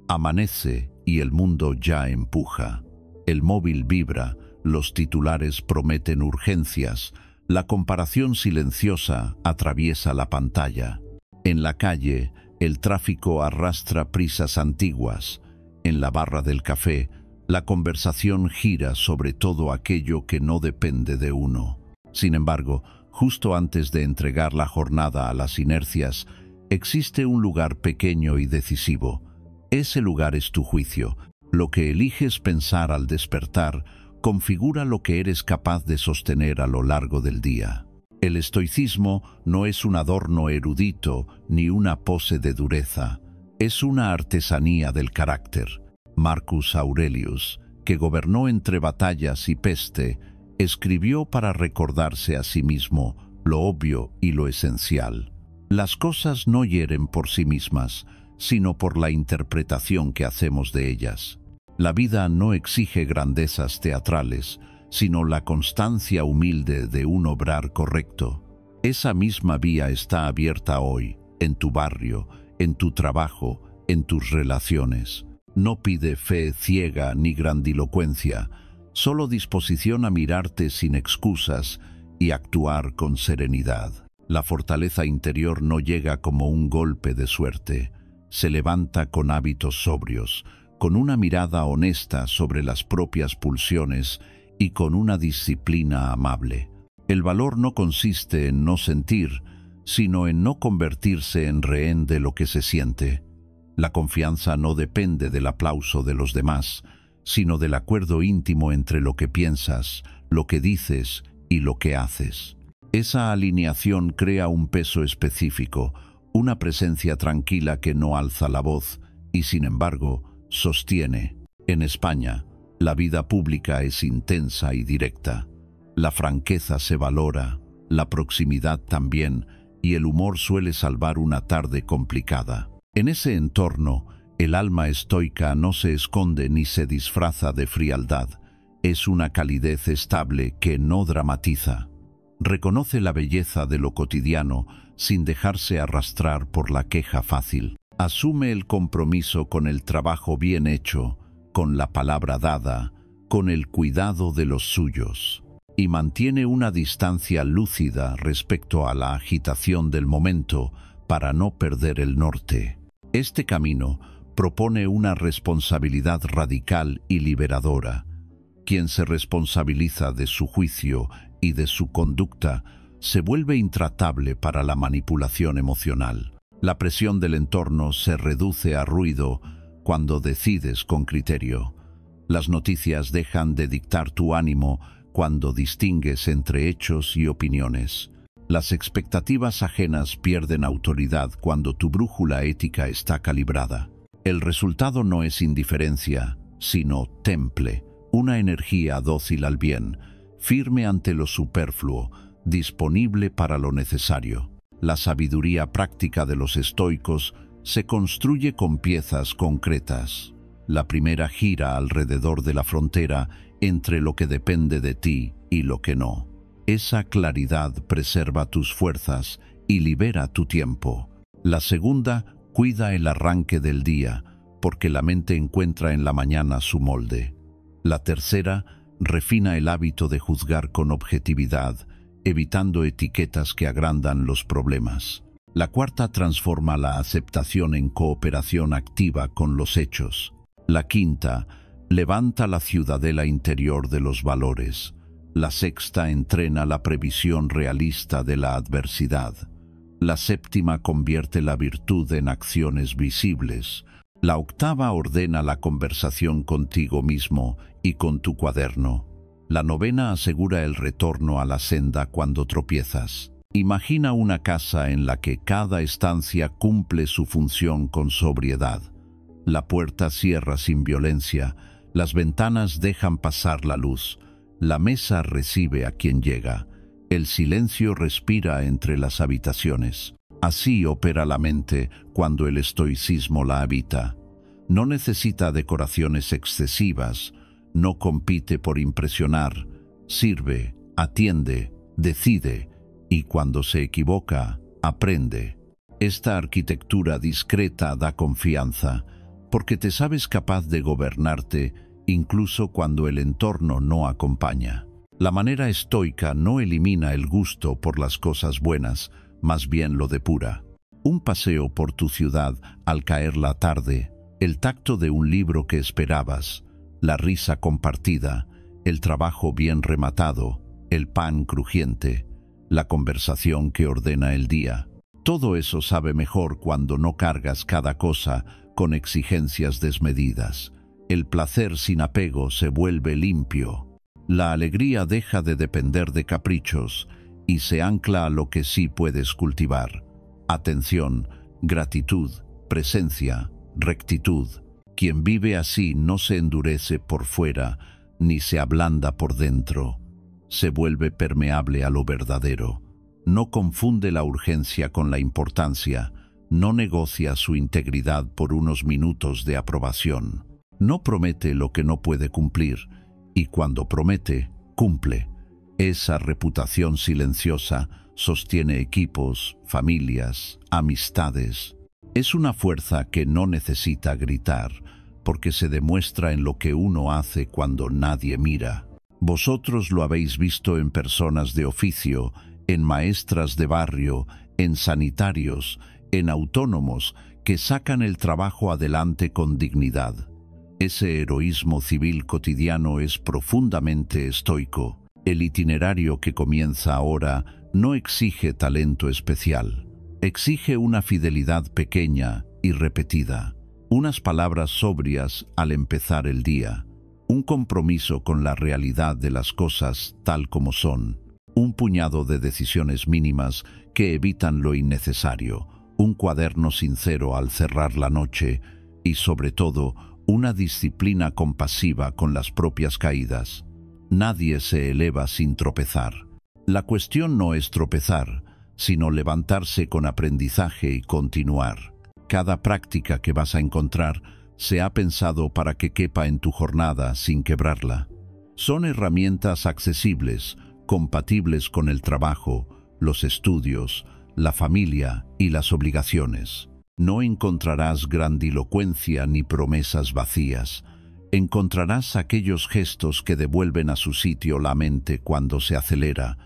Amanece y el mundo ya empuja. El móvil vibra, los titulares prometen urgencias, la comparación silenciosa atraviesa la pantalla. En la calle, el tráfico arrastra prisas antiguas. En la barra del café, la conversación gira sobre todo aquello que no depende de uno. Sin embargo, justo antes de entregar la jornada a las inercias, existe un lugar pequeño y decisivo. Ese lugar es tu juicio. Lo que eliges pensar al despertar configura lo que eres capaz de sostener a lo largo del día. El estoicismo no es un adorno erudito ni una pose de dureza. Es una artesanía del carácter. Marcus Aurelius, que gobernó entre batallas y peste, escribió para recordarse a sí mismo lo obvio y lo esencial. Las cosas no hieren por sí mismas, sino por la interpretación que hacemos de ellas. La vida no exige grandezas teatrales, sino la constancia humilde de un obrar correcto. Esa misma vía está abierta hoy, en tu barrio, en tu trabajo, en tus relaciones. No pide fe ciega ni grandilocuencia, solo disposición a mirarte sin excusas y actuar con serenidad. La fortaleza interior no llega como un golpe de suerte, se levanta con hábitos sobrios, con una mirada honesta sobre las propias pulsiones y con una disciplina amable. El valor no consiste en no sentir, sino en no convertirse en rehén de lo que se siente. La confianza no depende del aplauso de los demás, sino del acuerdo íntimo entre lo que piensas, lo que dices y lo que haces. Esa alineación crea un peso específico, una presencia tranquila que no alza la voz y, sin embargo, sostiene. En España, la vida pública es intensa y directa. La franqueza se valora, la proximidad también, y el humor suele salvar una tarde complicada. En ese entorno, el alma estoica no se esconde ni se disfraza de frialdad. Es una calidez estable que no dramatiza. Reconoce la belleza de lo cotidiano sin dejarse arrastrar por la queja fácil. Asume el compromiso con el trabajo bien hecho, con la palabra dada, con el cuidado de los suyos, y mantiene una distancia lúcida respecto a la agitación del momento para no perder el norte. Este camino propone una responsabilidad radical y liberadora. Quien se responsabiliza de su juicio y de su conducta se vuelve intratable para la manipulación emocional. La presión del entorno se reduce a ruido cuando decides con criterio. Las noticias dejan de dictar tu ánimo cuando distingues entre hechos y opiniones. Las expectativas ajenas pierden autoridad cuando tu brújula ética está calibrada. El resultado no es indiferencia, sino temple, una energía dócil al bien, firme ante lo superfluo, disponible para lo necesario. La sabiduría práctica de los estoicos se construye con piezas concretas. La primera gira alrededor de la frontera entre lo que depende de ti y lo que no. Esa claridad preserva tus fuerzas y libera tu tiempo. La segunda cuida el arranque del día, porque la mente encuentra en la mañana su molde. La tercera refina el hábito de juzgar con objetividad, evitando etiquetas que agrandan los problemas. La cuarta transforma la aceptación en cooperación activa con los hechos. La quinta levanta la ciudadela interior de los valores. La sexta entrena la previsión realista de la adversidad. La séptima convierte la virtud en acciones visibles. La octava ordena la conversación contigo mismo y con tu cuaderno. La novena asegura el retorno a la senda cuando tropiezas. Imagina una casa en la que cada estancia cumple su función con sobriedad. La puerta cierra sin violencia, las ventanas dejan pasar la luz, la mesa recibe a quien llega, el silencio respira entre las habitaciones. Así opera la mente cuando el estoicismo la habita. No necesita decoraciones excesivas, no compite por impresionar, sirve, atiende, decide y cuando se equivoca, aprende. Esta arquitectura discreta da confianza, porque te sabes capaz de gobernarte incluso cuando el entorno no acompaña. La manera estoica no elimina el gusto por las cosas buenas, más bien lo depura. Un paseo por tu ciudad al caer la tarde, el tacto de un libro que esperabas, la risa compartida, el trabajo bien rematado, el pan crujiente, la conversación que ordena el día. Todo eso sabe mejor cuando no cargas cada cosa con exigencias desmedidas. El placer sin apego se vuelve limpio. La alegría deja de depender de caprichos y se ancla a lo que sí puedes cultivar. Atención, gratitud, presencia, rectitud. Quien vive así no se endurece por fuera ni se ablanda por dentro. Se vuelve permeable a lo verdadero. No confunde la urgencia con la importancia. No negocia su integridad por unos minutos de aprobación. No promete lo que no puede cumplir, y cuando promete, cumple. Esa reputación silenciosa sostiene equipos, familias, amistades. Es una fuerza que no necesita gritar, porque se demuestra en lo que uno hace cuando nadie mira. Vosotros lo habéis visto en personas de oficio, en maestras de barrio, en sanitarios, en autónomos que sacan el trabajo adelante con dignidad. Ese heroísmo civil cotidiano es profundamente estoico. El itinerario que comienza ahora no exige talento especial. Exige una fidelidad pequeña y repetida, unas palabras sobrias al empezar el día, un compromiso con la realidad de las cosas tal como son, un puñado de decisiones mínimas que evitan lo innecesario, un cuaderno sincero al cerrar la noche y, sobre todo, una disciplina compasiva con las propias caídas. Nadie se eleva sin tropezar. La cuestión no es tropezar, sino levantarse con aprendizaje y continuar. Cada práctica que vas a encontrar se ha pensado para que quepa en tu jornada sin quebrarla. Son herramientas accesibles, compatibles con el trabajo, los estudios, la familia y las obligaciones. No encontrarás grandilocuencia ni promesas vacías. Encontrarás aquellos gestos que devuelven a su sitio la mente cuando se acelera,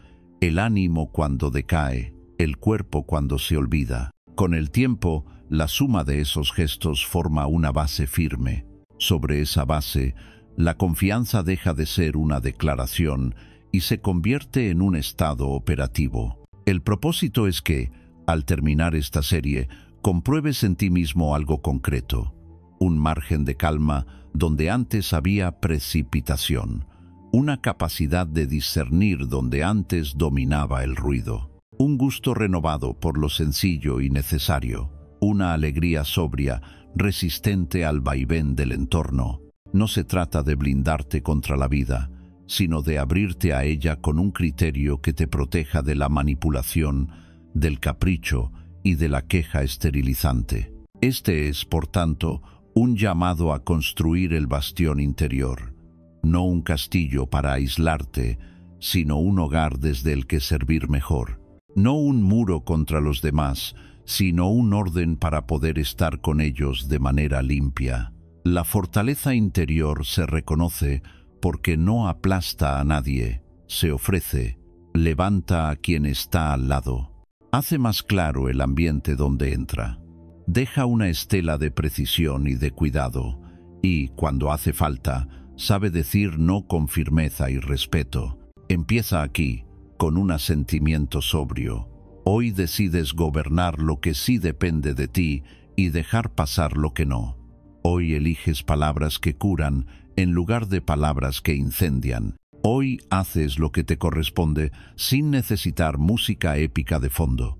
el ánimo cuando decae, el cuerpo cuando se olvida. Con el tiempo, la suma de esos gestos forma una base firme. Sobre esa base, la confianza deja de ser una declaración y se convierte en un estado operativo. El propósito es que, al terminar esta serie, compruebes en ti mismo algo concreto, un margen de calma donde antes había precipitación, una capacidad de discernir donde antes dominaba el ruido, un gusto renovado por lo sencillo y necesario, una alegría sobria, resistente al vaivén del entorno. No se trata de blindarte contra la vida, sino de abrirte a ella con un criterio que te proteja de la manipulación, del capricho y de la queja esterilizante. Este es, por tanto, un llamado a construir el bastión interior, no un castillo para aislarte, sino un hogar desde el que servir mejor, no un muro contra los demás, sino un orden para poder estar con ellos de manera limpia. La fortaleza interior se reconoce porque no aplasta a nadie, se ofrece, levanta a quien está al lado. Hace más claro el ambiente donde entra. Deja una estela de precisión y de cuidado, y, cuando hace falta, sabe decir no con firmeza y respeto. Empieza aquí, con un asentimiento sobrio. Hoy decides gobernar lo que sí depende de ti y dejar pasar lo que no. Hoy eliges palabras que curan en lugar de palabras que incendian. Hoy haces lo que te corresponde sin necesitar música épica de fondo.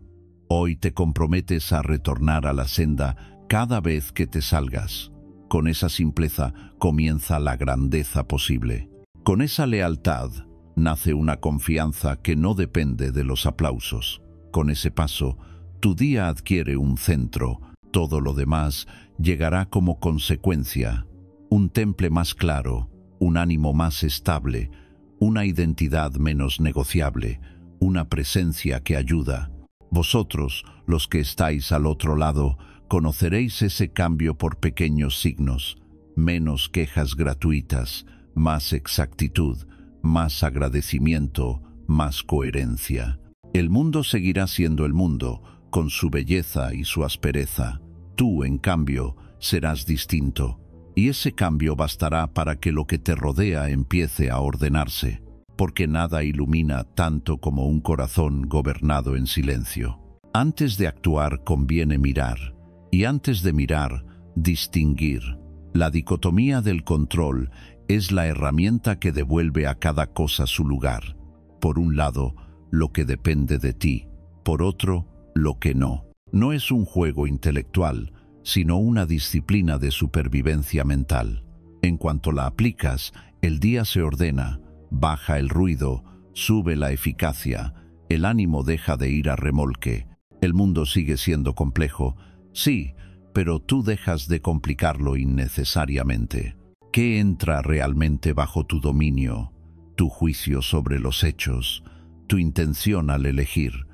Hoy te comprometes a retornar a la senda cada vez que te salgas. Con esa simpleza comienza la grandeza posible. Con esa lealtad nace una confianza que no depende de los aplausos. Con ese paso, tu día adquiere un centro. Todo lo demás llegará como consecuencia. Un temple más claro, un ánimo más estable, una identidad menos negociable, una presencia que ayuda. Vosotros, los que estáis al otro lado, Conoceréis ese cambio por pequeños signos, menos quejas gratuitas, más exactitud, más agradecimiento, más coherencia. El mundo seguirá siendo el mundo, con su belleza y su aspereza. Tú, en cambio, serás distinto, y ese cambio bastará para que lo que te rodea empiece a ordenarse, porque nada ilumina tanto como un corazón gobernado en silencio. Antes de actuar conviene mirar, y antes de mirar, distinguir. La dicotomía del control es la herramienta que devuelve a cada cosa su lugar. Por un lado, lo que depende de ti, por otro, lo que no. No es un juego intelectual, sino una disciplina de supervivencia mental. En cuanto la aplicas, el día se ordena, baja el ruido, sube la eficacia, el ánimo deja de ir a remolque. El mundo sigue siendo complejo, sí, pero tú dejas de complicarlo innecesariamente. ¿Qué entra realmente bajo tu dominio? Tu juicio sobre los hechos, tu intención al elegir,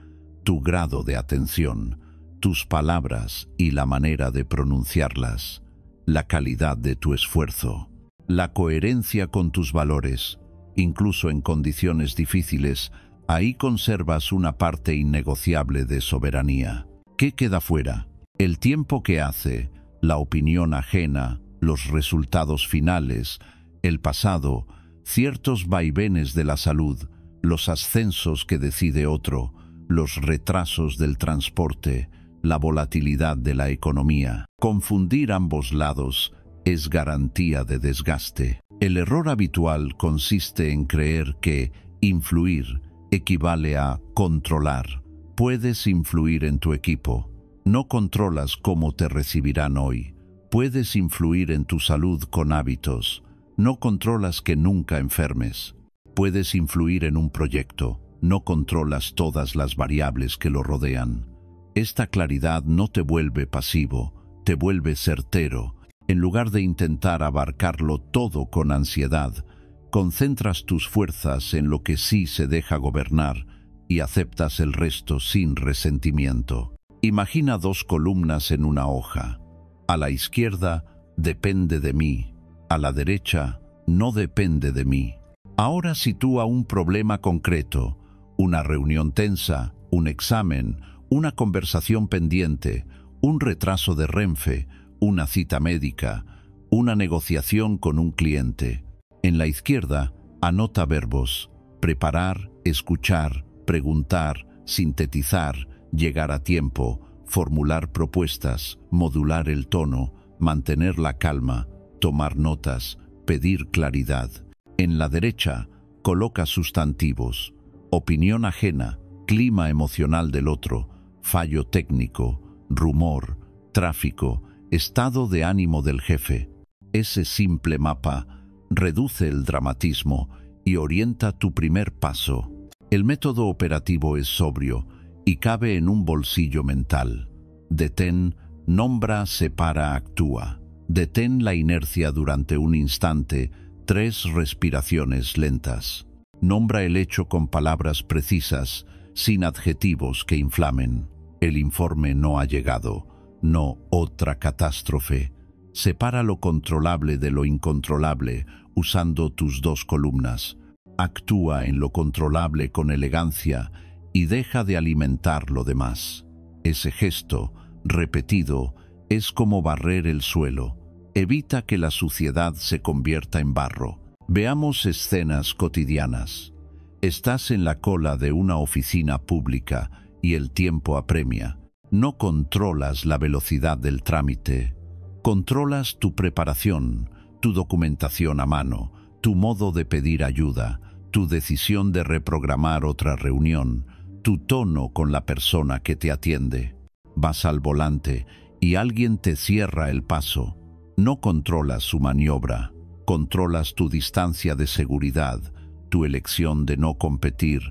tu grado de atención, tus palabras y la manera de pronunciarlas, la calidad de tu esfuerzo, la coherencia con tus valores. Incluso en condiciones difíciles, ahí conservas una parte innegociable de soberanía. ¿Qué queda fuera? El tiempo que hace, la opinión ajena, los resultados finales, el pasado, ciertos vaivenes de la salud, los ascensos que decide otro, los retrasos del transporte, la volatilidad de la economía. Confundir ambos lados es garantía de desgaste. El error habitual consiste en creer que influir equivale a controlar. Puedes influir en tu equipo. No controlas cómo te recibirán hoy. Puedes influir en tu salud con hábitos. No controlas que nunca enfermes. Puedes influir en un proyecto. No controlas todas las variables que lo rodean. Esta claridad no te vuelve pasivo, te vuelve certero. En lugar de intentar abarcarlo todo con ansiedad, concentras tus fuerzas en lo que sí se deja gobernar y aceptas el resto sin resentimiento. Imagina dos columnas en una hoja. A la izquierda, depende de mí. A la derecha, no depende de mí. Ahora sitúa un problema concreto, una reunión tensa, un examen, una conversación pendiente, un retraso de Renfe, una cita médica, una negociación con un cliente. En la izquierda, anota verbos: preparar, escuchar, preguntar, sintetizar, llegar a tiempo, formular propuestas, modular el tono, mantener la calma, tomar notas, pedir claridad. En la derecha, coloca sustantivos: opinión ajena, clima emocional del otro, fallo técnico, rumor, tráfico, estado de ánimo del jefe. Ese simple mapa reduce el dramatismo y orienta tu primer paso. El método operativo es sobrio y cabe en un bolsillo mental. Detén, nombra, separa, actúa. Detén la inercia durante un instante, 3 respiraciones lentas. Nombra el hecho con palabras precisas, sin adjetivos que inflamen. El informe no ha llegado, no otra catástrofe. Separa lo controlable de lo incontrolable usando tus 2 columnas. Actúa en lo controlable con elegancia y deja de alimentar lo demás. Ese gesto, repetido, es como barrer el suelo. Evita que la suciedad se convierta en barro. Veamos escenas cotidianas. Estás en la cola de una oficina pública y el tiempo apremia. No controlas la velocidad del trámite. Controlas tu preparación, tu documentación a mano, tu modo de pedir ayuda, tu decisión de reprogramar otra reunión, tu tono con la persona que te atiende. Vas al volante y alguien te cierra el paso. No controlas su maniobra, controlas tu distancia de seguridad, tu elección de no competir,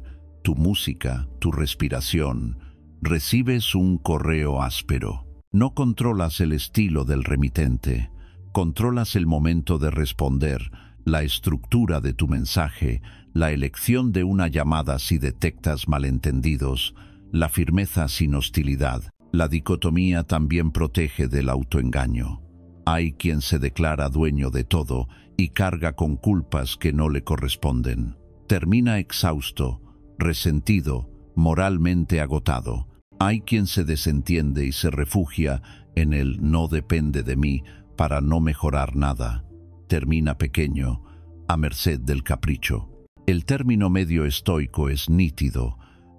tu música, tu respiración. Recibes un correo áspero. No controlas el estilo del remitente, controlas el momento de responder, la estructura de tu mensaje, la elección de una llamada si detectas malentendidos, la firmeza sin hostilidad. La dicotomía también protege del autoengaño. Hay quien se declara dueño de todo y carga con culpas que no le corresponden. Termina exhausto, resentido, moralmente agotado. Hay quien se desentiende y se refugia en el no depende de mí para no mejorar nada. Termina pequeño, a merced del capricho. El término medio estoico es nítido.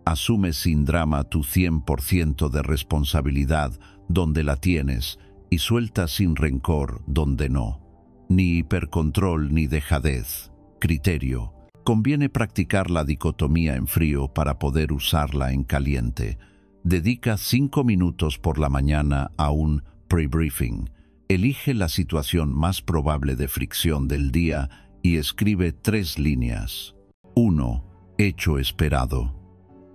Asume sin drama tu 100% de responsabilidad donde la tienes y suelta sin rencor donde no. Ni hipercontrol ni dejadez. Criterio. Conviene practicar la dicotomía en frío para poder usarla en caliente. Dedica 5 minutos por la mañana a un pre-briefing. Elige la situación más probable de fricción del día y escribe 3 líneas. 1. Hecho esperado.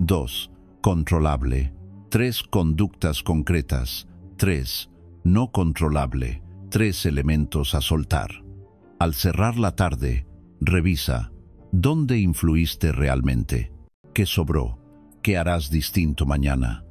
2. Controlable. 3. Conductas concretas. 3. No controlable. 3 elementos a soltar. Al cerrar la tarde, revisa ¿dónde influiste realmente? ¿Qué sobró? ¿Qué harás distinto mañana?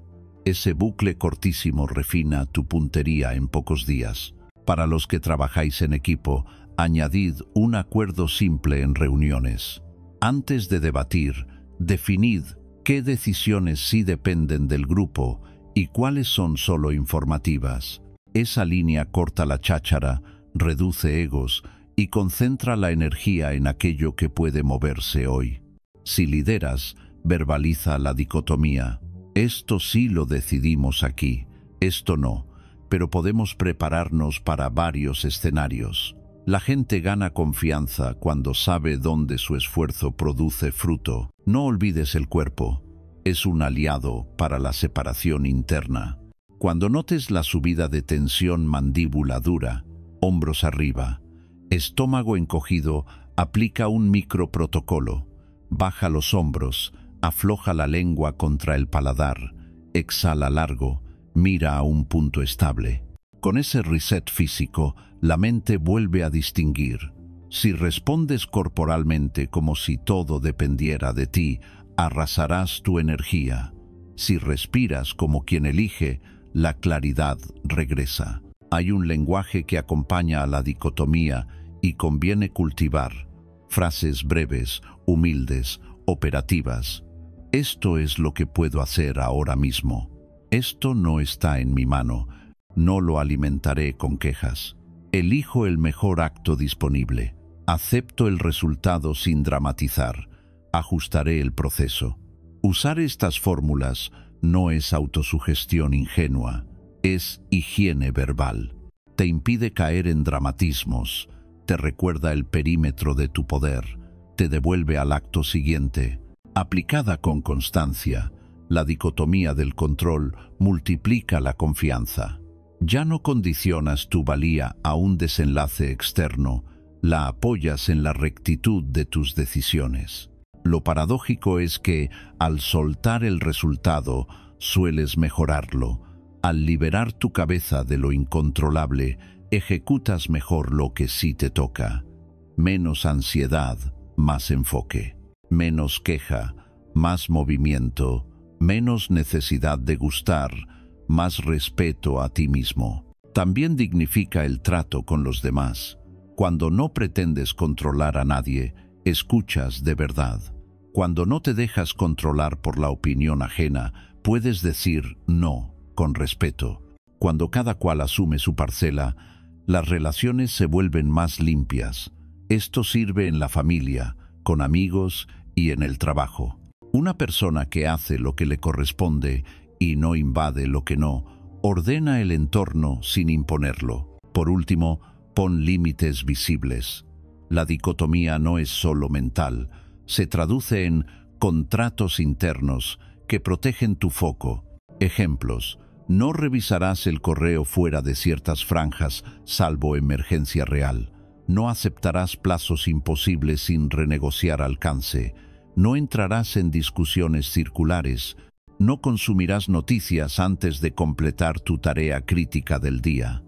Ese bucle cortísimo refina tu puntería en pocos días. Para los que trabajáis en equipo, añadid un acuerdo simple en reuniones. Antes de debatir, definid qué decisiones sí dependen del grupo y cuáles son solo informativas. Esa línea corta la cháchara, reduce egos y concentra la energía en aquello que puede moverse hoy. Si lideras, verbaliza la dicotomía. Esto sí lo decidimos aquí, esto no, pero podemos prepararnos para varios escenarios. La gente gana confianza cuando sabe dónde su esfuerzo produce fruto. No olvides el cuerpo. Es un aliado para la separación interna. Cuando notes la subida de tensión mandíbula dura, hombros arriba, estómago encogido, aplica un microprotocolo. Baja los hombros, afloja la lengua contra el paladar, exhala largo, mira a un punto estable. Con ese reset físico, la mente vuelve a distinguir. Si respondes corporalmente como si todo dependiera de ti, arrasarás tu energía. Si respiras como quien elige, la claridad regresa. Hay un lenguaje que acompaña a la dicotomía y conviene cultivar. Frases breves, humildes, operativas. Esto es lo que puedo hacer ahora mismo. Esto no está en mi mano. No lo alimentaré con quejas. Elijo el mejor acto disponible. Acepto el resultado sin dramatizar. Ajustaré el proceso. Usar estas fórmulas no es autosugestión ingenua, es higiene verbal. Te impide caer en dramatismos, te recuerda el perímetro de tu poder, te devuelve al acto siguiente. Aplicada con constancia, la dicotomía del control multiplica la confianza. Ya no condicionas tu valía a un desenlace externo, la apoyas en la rectitud de tus decisiones. Lo paradójico es que, al soltar el resultado, sueles mejorarlo. Al liberar tu cabeza de lo incontrolable, ejecutas mejor lo que sí te toca. Menos ansiedad, más enfoque. Menos queja, más movimiento. Menos necesidad de gustar, más respeto a ti mismo. También dignifica el trato con los demás. Cuando no pretendes controlar a nadie, escuchas de verdad. Cuando no te dejas controlar por la opinión ajena, puedes decir no, con respeto. Cuando cada cual asume su parcela, las relaciones se vuelven más limpias. Esto sirve en la familia, con amigos y en el trabajo. Una persona que hace lo que le corresponde y no invade lo que no, ordena el entorno sin imponerlo. Por último, pon límites visibles. La dicotomía no es solo mental, se traduce en contratos internos que protegen tu foco. Ejemplos: no revisarás el correo fuera de ciertas franjas, salvo emergencia real. No aceptarás plazos imposibles sin renegociar alcance. No entrarás en discusiones circulares. No consumirás noticias antes de completar tu tarea crítica del día.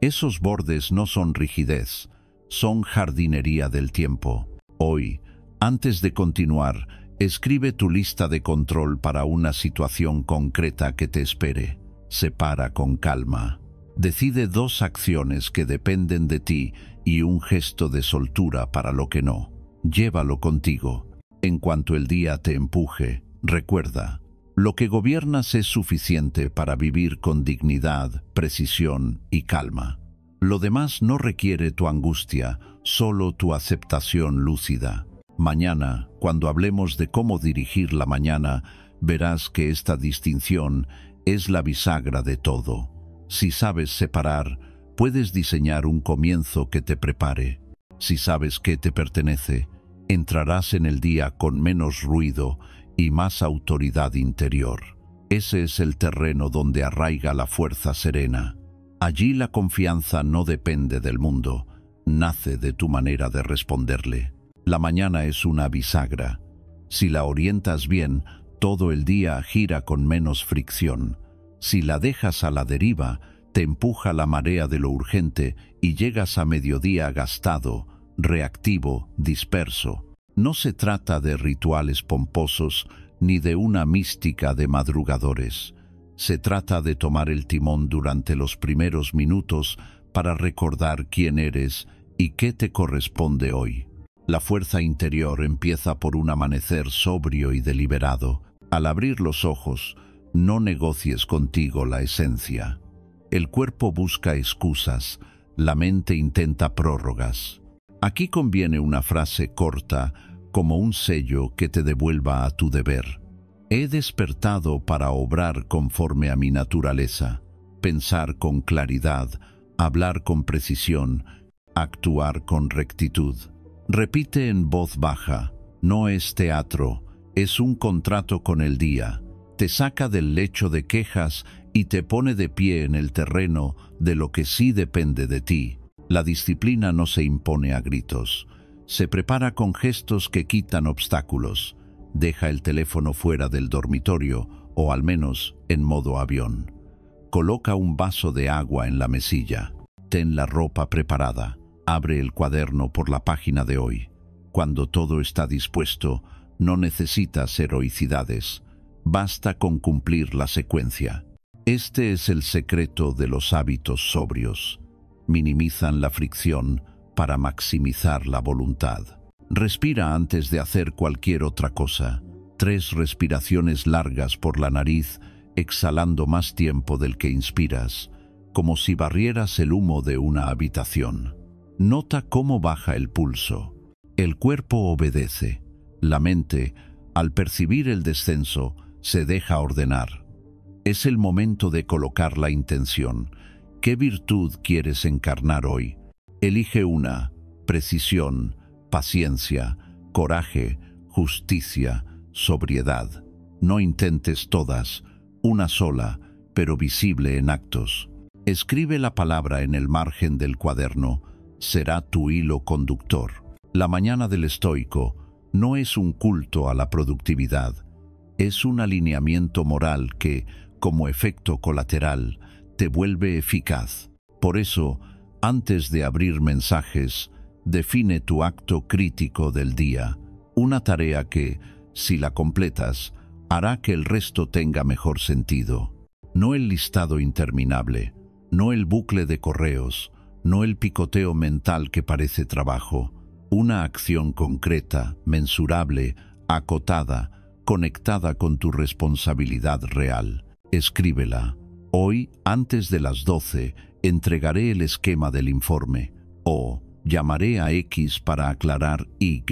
Esos bordes no son rigidez, son jardinería del tiempo. Hoy, antes de continuar, escribe tu lista de control para una situación concreta que te espere. separa con calma. Decide 2 acciones que dependen de ti y un gesto de soltura para lo que no. Llévalo contigo. En cuanto el día te empuje, recuerda, lo que gobiernas es suficiente para vivir con dignidad, precisión y calma. Lo demás no requiere tu angustia, solo tu aceptación lúcida. Mañana, cuando hablemos de cómo dirigir la mañana, verás que esta distinción es la bisagra de todo. Si sabes separar, puedes diseñar un comienzo que te prepare. Si sabes qué te pertenece, entrarás en el día con menos ruido y más autoridad interior. Ese es el terreno donde arraiga la fuerza serena. Allí la confianza no depende del mundo, nace de tu manera de responderle. La mañana es una bisagra. Si la orientas bien, todo el día gira con menos fricción. Si la dejas a la deriva, te empuja la marea de lo urgente y llegas a mediodía gastado, reactivo, disperso. No se trata de rituales pomposos ni de una mística de madrugadores. Se trata de tomar el timón durante los primeros minutos para recordar quién eres y qué te corresponde hoy. La fuerza interior empieza por un amanecer sobrio y deliberado. Al abrir los ojos, no negocies contigo la esencia. El cuerpo busca excusas, la mente intenta prórrogas. Aquí conviene una frase corta, como un sello que te devuelva a tu deber. He despertado para obrar conforme a mi naturaleza, pensar con claridad, hablar con precisión, actuar con rectitud. Repite en voz baja, no es teatro, es un contrato con el día. Te saca del lecho de quejas y te pone de pie en el terreno de lo que sí depende de ti. La disciplina no se impone a gritos. Se prepara con gestos que quitan obstáculos. Deja el teléfono fuera del dormitorio o al menos en modo avión. Coloca un vaso de agua en la mesilla. Ten la ropa preparada. Abre el cuaderno por la página de hoy. Cuando todo está dispuesto, no necesitas heroicidades. Basta con cumplir la secuencia. Este es el secreto de los hábitos sobrios. Minimizan la fricción para maximizar la voluntad. Respira antes de hacer cualquier otra cosa. 3 respiraciones largas por la nariz, exhalando más tiempo del que inspiras, como si barrieras el humo de una habitación. Nota cómo baja el pulso. El cuerpo obedece. La mente, al percibir el descenso, se deja ordenar. Es el momento de colocar la intención. ¿Qué virtud quieres encarnar hoy? Elige una: precisión, paciencia, coraje, justicia, sobriedad. No intentes todas, una sola, pero visible en actos. Escribe la palabra en el margen del cuaderno. Será tu hilo conductor. La mañana del estoico no es un culto a la productividad. Es un alineamiento moral que, como efecto colateral, te vuelve eficaz. Por eso, antes de abrir mensajes, define tu acto crítico del día, una tarea que, si la completas, hará que el resto tenga mejor sentido. No el listado interminable, no el bucle de correos, no el picoteo mental que parece trabajo. Una acción concreta, mensurable, acotada, conectada con tu responsabilidad real. Escríbela. Hoy, antes de las 12, entregaré el esquema del informe. O llamaré a X para aclarar Y.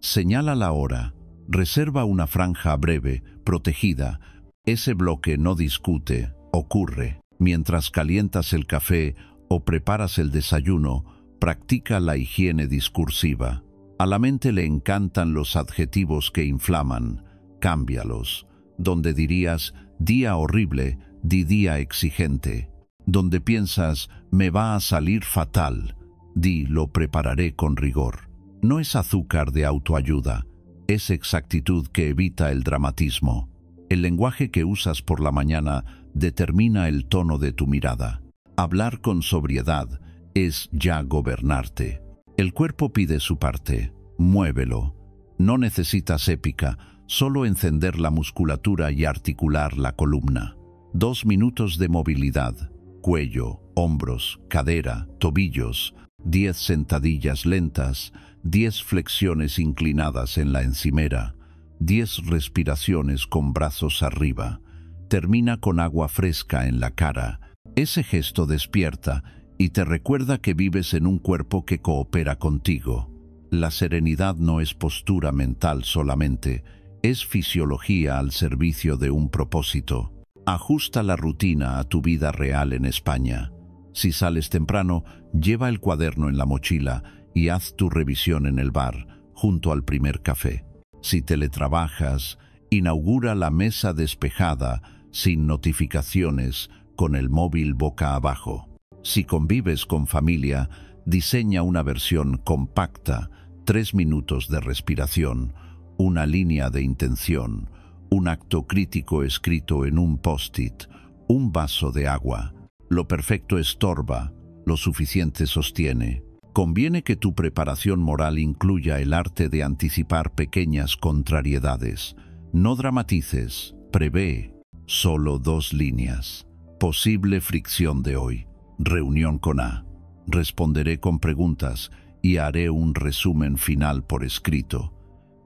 Señala la hora. Reserva una franja breve, protegida. Ese bloque no discute, ocurre. Mientras calientas el café o preparas el desayuno, practica la higiene discursiva. A la mente le encantan los adjetivos que inflaman. Cámbialos. Donde dirías día horrible, di día exigente. Donde piensas me va a salir fatal, di lo prepararé con rigor. No es azúcar de autoayuda, es exactitud que evita el dramatismo. El lenguaje que usas por la mañana determina el tono de tu mirada. Hablar con sobriedad es ya gobernarte. El cuerpo pide su parte, muévelo. No necesitas épica, solo encender la musculatura y articular la columna. 2 minutos de movilidad, cuello, hombros, cadera, tobillos, 10 sentadillas lentas, 10 flexiones inclinadas en la encimera, 10 respiraciones con brazos arriba. Termina con agua fresca en la cara. Ese gesto despierta y te recuerda que vives en un cuerpo que coopera contigo. La serenidad no es postura mental solamente, es fisiología al servicio de un propósito. Ajusta la rutina a tu vida real en España. Si sales temprano, lleva el cuaderno en la mochila y haz tu revisión en el bar, junto al primer café. Si teletrabajas, inaugura la mesa despejada, sin notificaciones, con el móvil boca abajo. Si convives con familia, diseña una versión compacta, 3 minutos de respiración, una línea de intención, un acto crítico escrito en un post-it, un vaso de agua. Lo perfecto estorba, lo suficiente sostiene. Conviene que tu preparación moral incluya el arte de anticipar pequeñas contrariedades. No dramatices, prevé. Solo 2 líneas. Posible fricción de hoy. Reunión con A. Responderé con preguntas y haré un resumen final por escrito.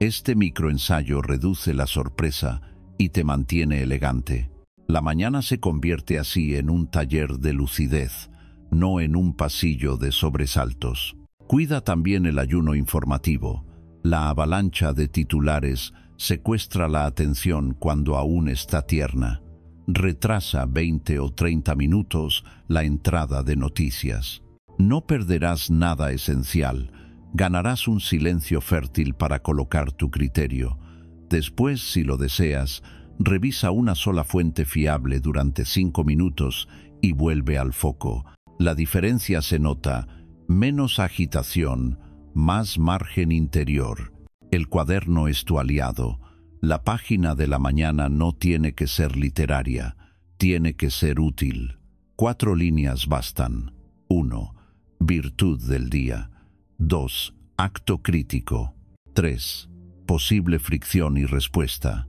Este microensayo reduce la sorpresa y te mantiene elegante. La mañana se convierte así en un taller de lucidez, no en un pasillo de sobresaltos. Cuida también el ayuno informativo. La avalancha de titulares secuestra la atención cuando aún está tierna. Retrasa 20 o 30 minutos la entrada de noticias. No perderás nada esencial. Ganarás un silencio fértil para colocar tu criterio. Después, si lo deseas, revisa una sola fuente fiable durante 5 minutos y vuelve al foco. La diferencia se nota: menos agitación, más margen interior. El cuaderno es tu aliado. La página de la mañana no tiene que ser literaria, tiene que ser útil. 4 líneas bastan. 1. Virtud del día. 2. Acto crítico. 3. Posible fricción y respuesta.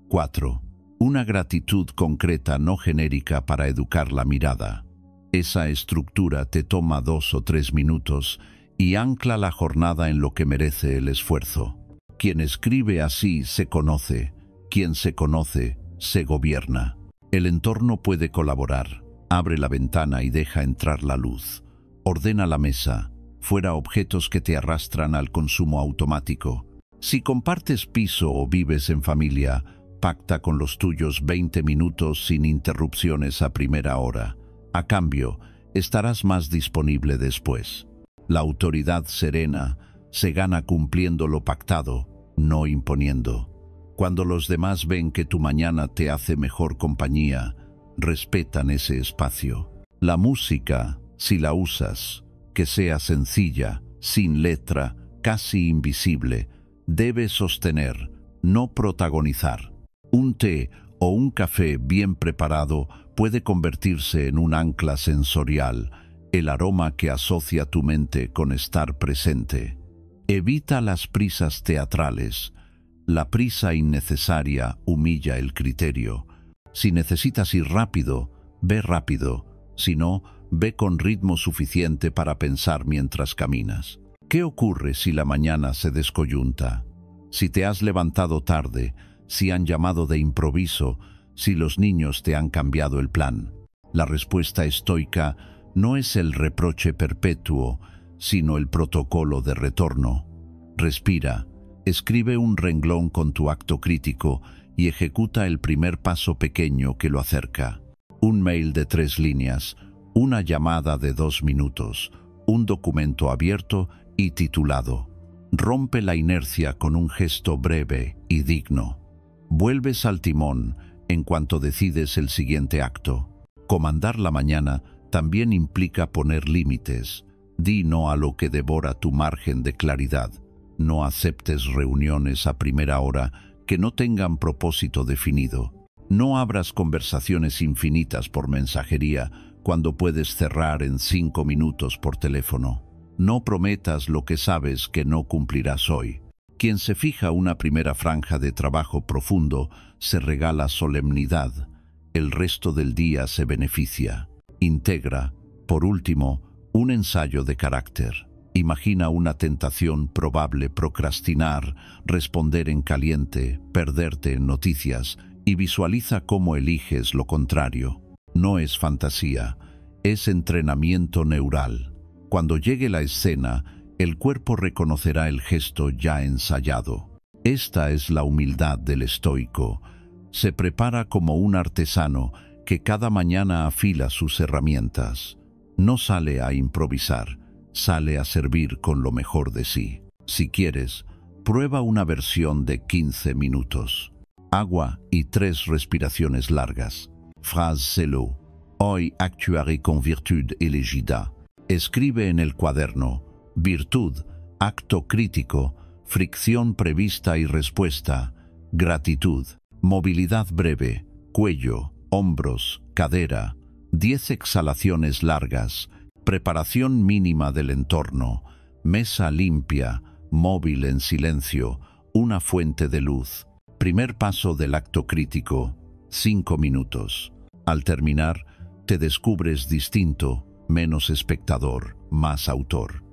4. Una gratitud concreta no genérica para educar la mirada. Esa estructura te toma 2 o 3 minutos y ancla la jornada en lo que merece el esfuerzo. Quien escribe así se conoce, quien se conoce se gobierna. El entorno puede colaborar. Abre la ventana y deja entrar la luz. Ordena la mesa, fuera objetos que te arrastran al consumo automático. Si compartes piso o vives en familia, pacta con los tuyos 20 minutos sin interrupciones a primera hora. A cambio, estarás más disponible después. La autoridad serena se gana cumpliendo lo pactado, no imponiendo. Cuando los demás ven que tu mañana te hace mejor compañía, respetan ese espacio. La música, si la usas, que sea sencilla, sin letra, casi invisible, debe sostener, no protagonizar. Un té o un café bien preparado puede convertirse en un ancla sensorial, el aroma que asocia tu mente con estar presente. Evita las prisas teatrales. La prisa innecesaria humilla el criterio. Si necesitas ir rápido, ve rápido. Si no, ve con ritmo suficiente para pensar mientras caminas. ¿Qué ocurre si la mañana se descoyunta? Si te has levantado tarde, si han llamado de improviso, si los niños te han cambiado el plan. La respuesta estoica no es el reproche perpetuo, sino el protocolo de retorno. Respira, escribe un renglón con tu acto crítico y ejecuta el primer paso pequeño que lo acerca. Un mail de 3 líneas, una llamada de 2 minutos, un documento abierto y titulado. Rompe la inercia con un gesto breve y digno. Vuelves al timón en cuanto decides el siguiente acto. Comandar la mañana también implica poner límites. Di no a lo que devora tu margen de claridad. No aceptes reuniones a primera hora que no tengan propósito definido. No abras conversaciones infinitas por mensajería cuando puedes cerrar en 5 minutos por teléfono. No prometas lo que sabes que no cumplirás hoy. Quien se fija una primera franja de trabajo profundo se regala solemnidad. el resto del día se beneficia. Integra, por último, un ensayo de carácter. Imagina una tentación probable: procrastinar, responder en caliente, perderte en noticias, y visualiza cómo eliges lo contrario. No es fantasía, es entrenamiento neural. Cuando llegue la escena, el cuerpo reconocerá el gesto ya ensayado. Esta es la humildad del estoico. Se prepara como un artesano que cada mañana afila sus herramientas. No sale a improvisar, sale a servir con lo mejor de sí. Si quieres, prueba una versión de 15 minutos. Agua y 3 respiraciones largas. Phrase celo. Hoy actuaré con virtud elegida. Escribe en el cuaderno: virtud, acto crítico, fricción prevista y respuesta, gratitud, movilidad breve, cuello, hombros, cadera, 10 exhalaciones largas, preparación mínima del entorno, mesa limpia, móvil en silencio, una fuente de luz. Primer paso del acto crítico, 5 minutos. Al terminar, te descubres distinto, menos espectador, más autor.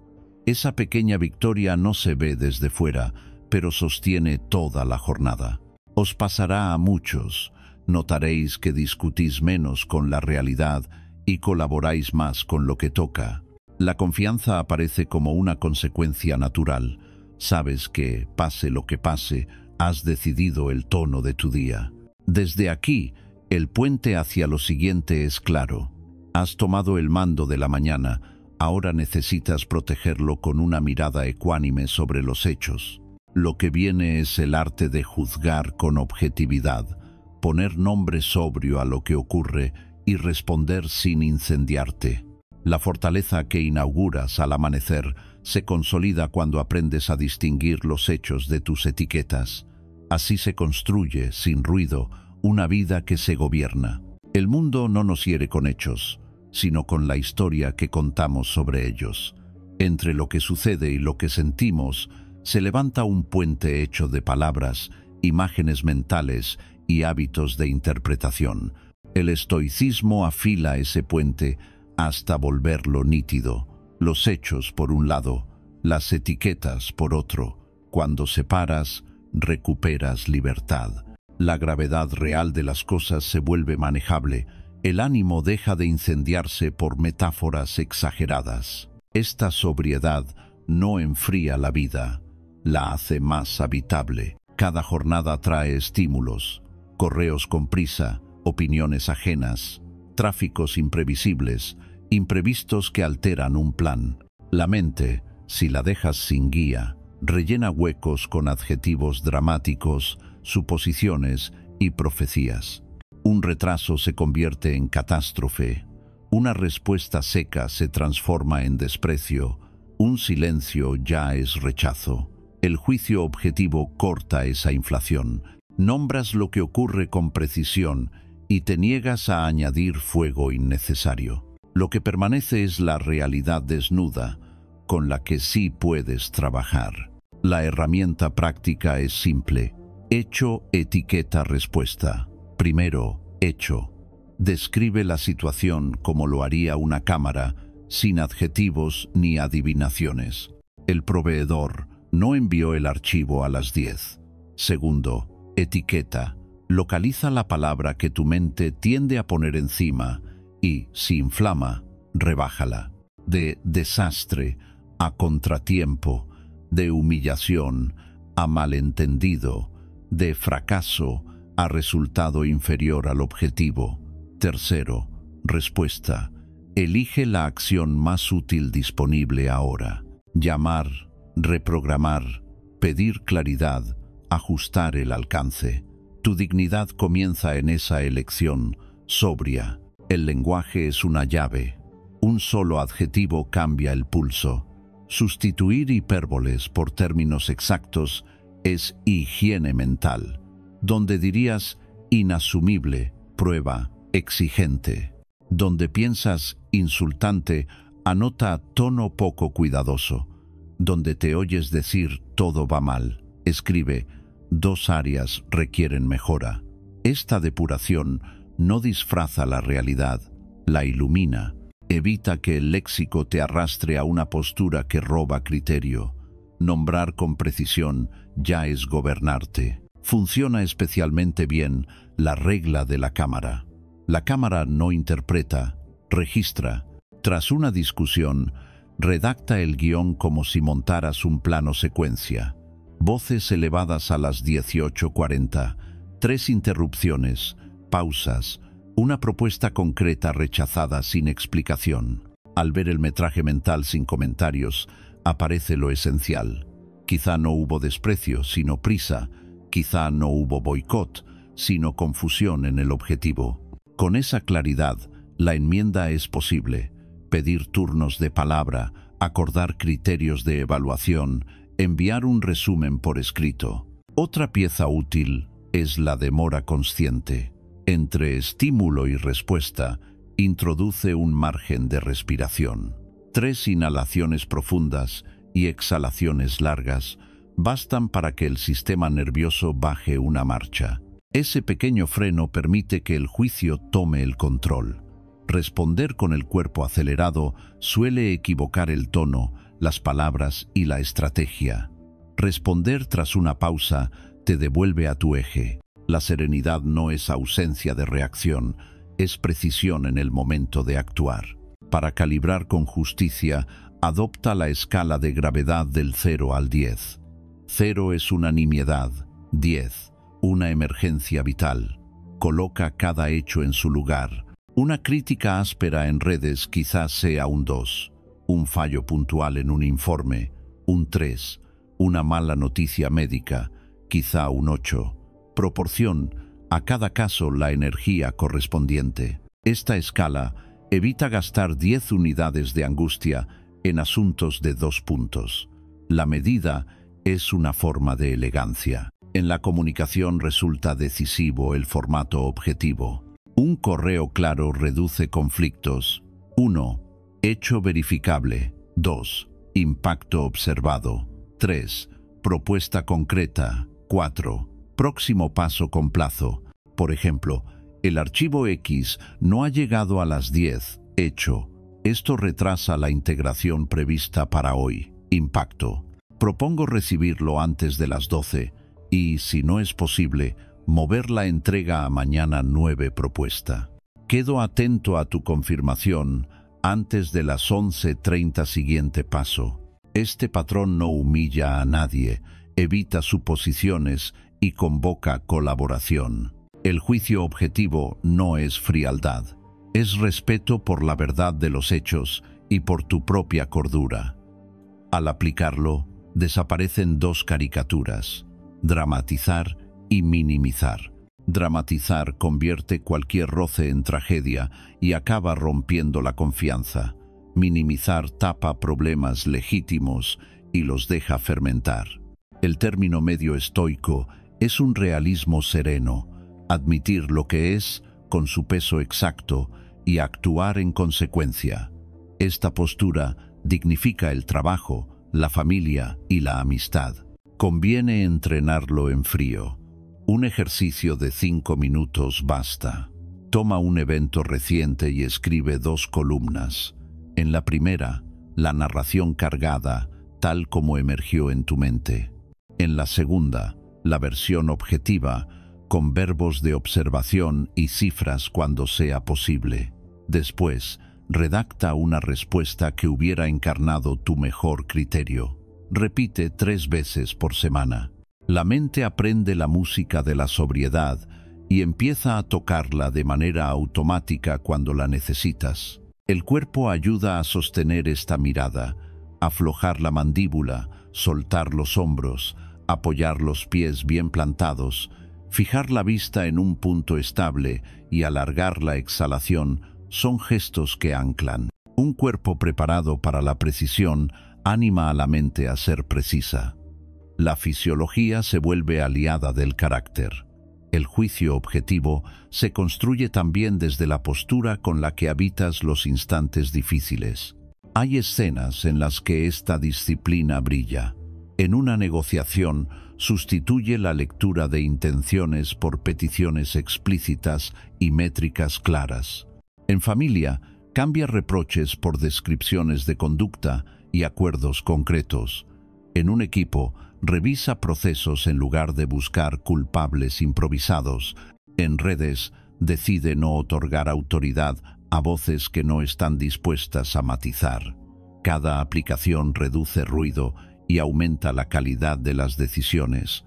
Esa pequeña victoria no se ve desde fuera, pero sostiene toda la jornada. Os pasará a muchos. Notaréis que discutís menos con la realidad y colaboráis más con lo que toca. La confianza aparece como una consecuencia natural. Sabes que, pase lo que pase, has decidido el tono de tu día. Desde aquí, el puente hacia lo siguiente es claro. Has tomado el mando de la mañana, ahora necesitas protegerlo con una mirada ecuánime sobre los hechos. Lo que viene es el arte de juzgar con objetividad, poner nombre sobrio a lo que ocurre y responder sin incendiarte. La fortaleza que inauguras al amanecer se consolida cuando aprendes a distinguir los hechos de tus etiquetas. Así se construye, sin ruido, una vida que se gobierna. El mundo no nos hiere con hechos, sino con la historia que contamos sobre ellos. Entre lo que sucede y lo que sentimos, se levanta un puente hecho de palabras, imágenes mentales y hábitos de interpretación. El estoicismo afila ese puente hasta volverlo nítido. Los hechos por un lado, las etiquetas por otro. Cuando separas, recuperas libertad. La gravedad real de las cosas se vuelve manejable. El ánimo deja de incendiarse por metáforas exageradas. Esta sobriedad no enfría la vida, la hace más habitable. Cada jornada trae estímulos, correos con prisa, opiniones ajenas, tráficos imprevisibles, imprevistos que alteran un plan. La mente, si la dejas sin guía, rellena huecos con adjetivos dramáticos, suposiciones y profecías. Un retraso se convierte en catástrofe, una respuesta seca se transforma en desprecio, un silencio ya es rechazo. El juicio objetivo corta esa inflación. Nombras lo que ocurre con precisión y te niegas a añadir fuego innecesario. Lo que permanece es la realidad desnuda, con la que sí puedes trabajar. La herramienta práctica es simple. Hecho, etiqueta, respuesta. Primero, hecho. Describe la situación como lo haría una cámara, sin adjetivos ni adivinaciones. El proveedor no envió el archivo a las 10. Segundo, etiqueta. Localiza la palabra que tu mente tiende a poner encima y, si inflama, rebájala. De desastre a contratiempo, de humillación a malentendido, de fracaso a resultado inferior al objetivo. Tercero, respuesta. Elige la acción más útil disponible ahora. Llamar, reprogramar, pedir claridad, ajustar el alcance. Tu dignidad comienza en esa elección sobria. El lenguaje es una llave. Un solo adjetivo cambia el pulso. Sustituir hipérboles por términos exactos es higiene mental. Donde dirías inasumible, prueba, exigente. Donde piensas insultante, anota tono poco cuidadoso. Donde te oyes decir todo va mal, escribe 2 áreas requieren mejora. Esta depuración no disfraza la realidad, la ilumina. Evita que el léxico te arrastre a una postura que roba criterio. Nombrar con precisión ya es gobernarte. Funciona especialmente bien la regla de la cámara. La cámara no interpreta, registra. Tras una discusión, redacta el guión como si montaras un plano secuencia. Voces elevadas a las 18:40, 3 interrupciones, pausas, una propuesta concreta rechazada sin explicación. Al ver el metraje mental sin comentarios, aparece lo esencial. Quizá no hubo desprecio, sino prisa. Quizá no hubo boicot, sino confusión en el objetivo. Con esa claridad, la enmienda es posible. Pedir turnos de palabra, acordar criterios de evaluación, enviar un resumen por escrito. Otra pieza útil es la demora consciente. Entre estímulo y respuesta, introduce un margen de respiración. 3 inhalaciones profundas y exhalaciones largas bastan para que el sistema nervioso baje una marcha. Ese pequeño freno permite que el juicio tome el control. Responder con el cuerpo acelerado suele equivocar el tono, las palabras y la estrategia. Responder tras una pausa te devuelve a tu eje. La serenidad no es ausencia de reacción, es precisión en el momento de actuar. Para calibrar con justicia, adopta la escala de gravedad del 0 al 10. 0 es una nimiedad, 10, una emergencia vital. Coloca cada hecho en su lugar. Una crítica áspera en redes quizás sea un 2, un fallo puntual en un informe, un 3, una mala noticia médica, quizá un 8. Proporción a cada caso la energía correspondiente. Esta escala evita gastar 10 unidades de angustia en asuntos de 2 puntos. La medida es una forma de elegancia. En la comunicación resulta decisivo el formato objetivo. Un correo claro reduce conflictos. 1. Hecho verificable. 2. Impacto observado. 3. Propuesta concreta. 4. Próximo paso con plazo. Por ejemplo, el archivo X no ha llegado a las 10. Hecho. Esto retrasa la integración prevista para hoy. Impacto. Propongo recibirlo antes de las 12 y, si no es posible, mover la entrega a mañana 9. Propuesta. Quedo atento a tu confirmación antes de las 11:30. Siguiente paso. Este patrón no humilla a nadie, evita suposiciones y convoca colaboración. El juicio objetivo no es frialdad, es respeto por la verdad de los hechos y por tu propia cordura. Al aplicarlo, desaparecen 2 caricaturas: dramatizar y minimizar. Dramatizar convierte cualquier roce en tragedia y acaba rompiendo la confianza. Minimizar tapa problemas legítimos y los deja fermentar. El término medio estoico es un realismo sereno, admitir lo que es con su peso exacto y actuar en consecuencia. Esta postura dignifica el trabajo, la familia y la amistad. Conviene entrenarlo en frío. Un ejercicio de 5 minutos basta. Toma un evento reciente y escribe 2 columnas. En la primera, la narración cargada, tal como emergió en tu mente. En la segunda, la versión objetiva, con verbos de observación y cifras cuando sea posible. Después, redacta una respuesta que hubiera encarnado tu mejor criterio. Repite 3 veces por semana. La mente aprende la música de la sobriedad y empieza a tocarla de manera automática cuando la necesitas. El cuerpo ayuda a sostener esta mirada, aflojar la mandíbula, soltar los hombros, apoyar los pies bien plantados, fijar la vista en un punto estable y alargar la exhalación son gestos que anclan. Un cuerpo preparado para la precisión anima a la mente a ser precisa. La fisiología se vuelve aliada del carácter. El juicio objetivo se construye también desde la postura con la que habitas los instantes difíciles. Hay escenas en las que esta disciplina brilla. En una negociación, sustituye la lectura de intenciones por peticiones explícitas y métricas claras. En familia, cambia reproches por descripciones de conducta y acuerdos concretos. En un equipo, revisa procesos en lugar de buscar culpables improvisados. En redes, decide no otorgar autoridad a voces que no están dispuestas a matizar. Cada aplicación reduce ruido y aumenta la calidad de las decisiones.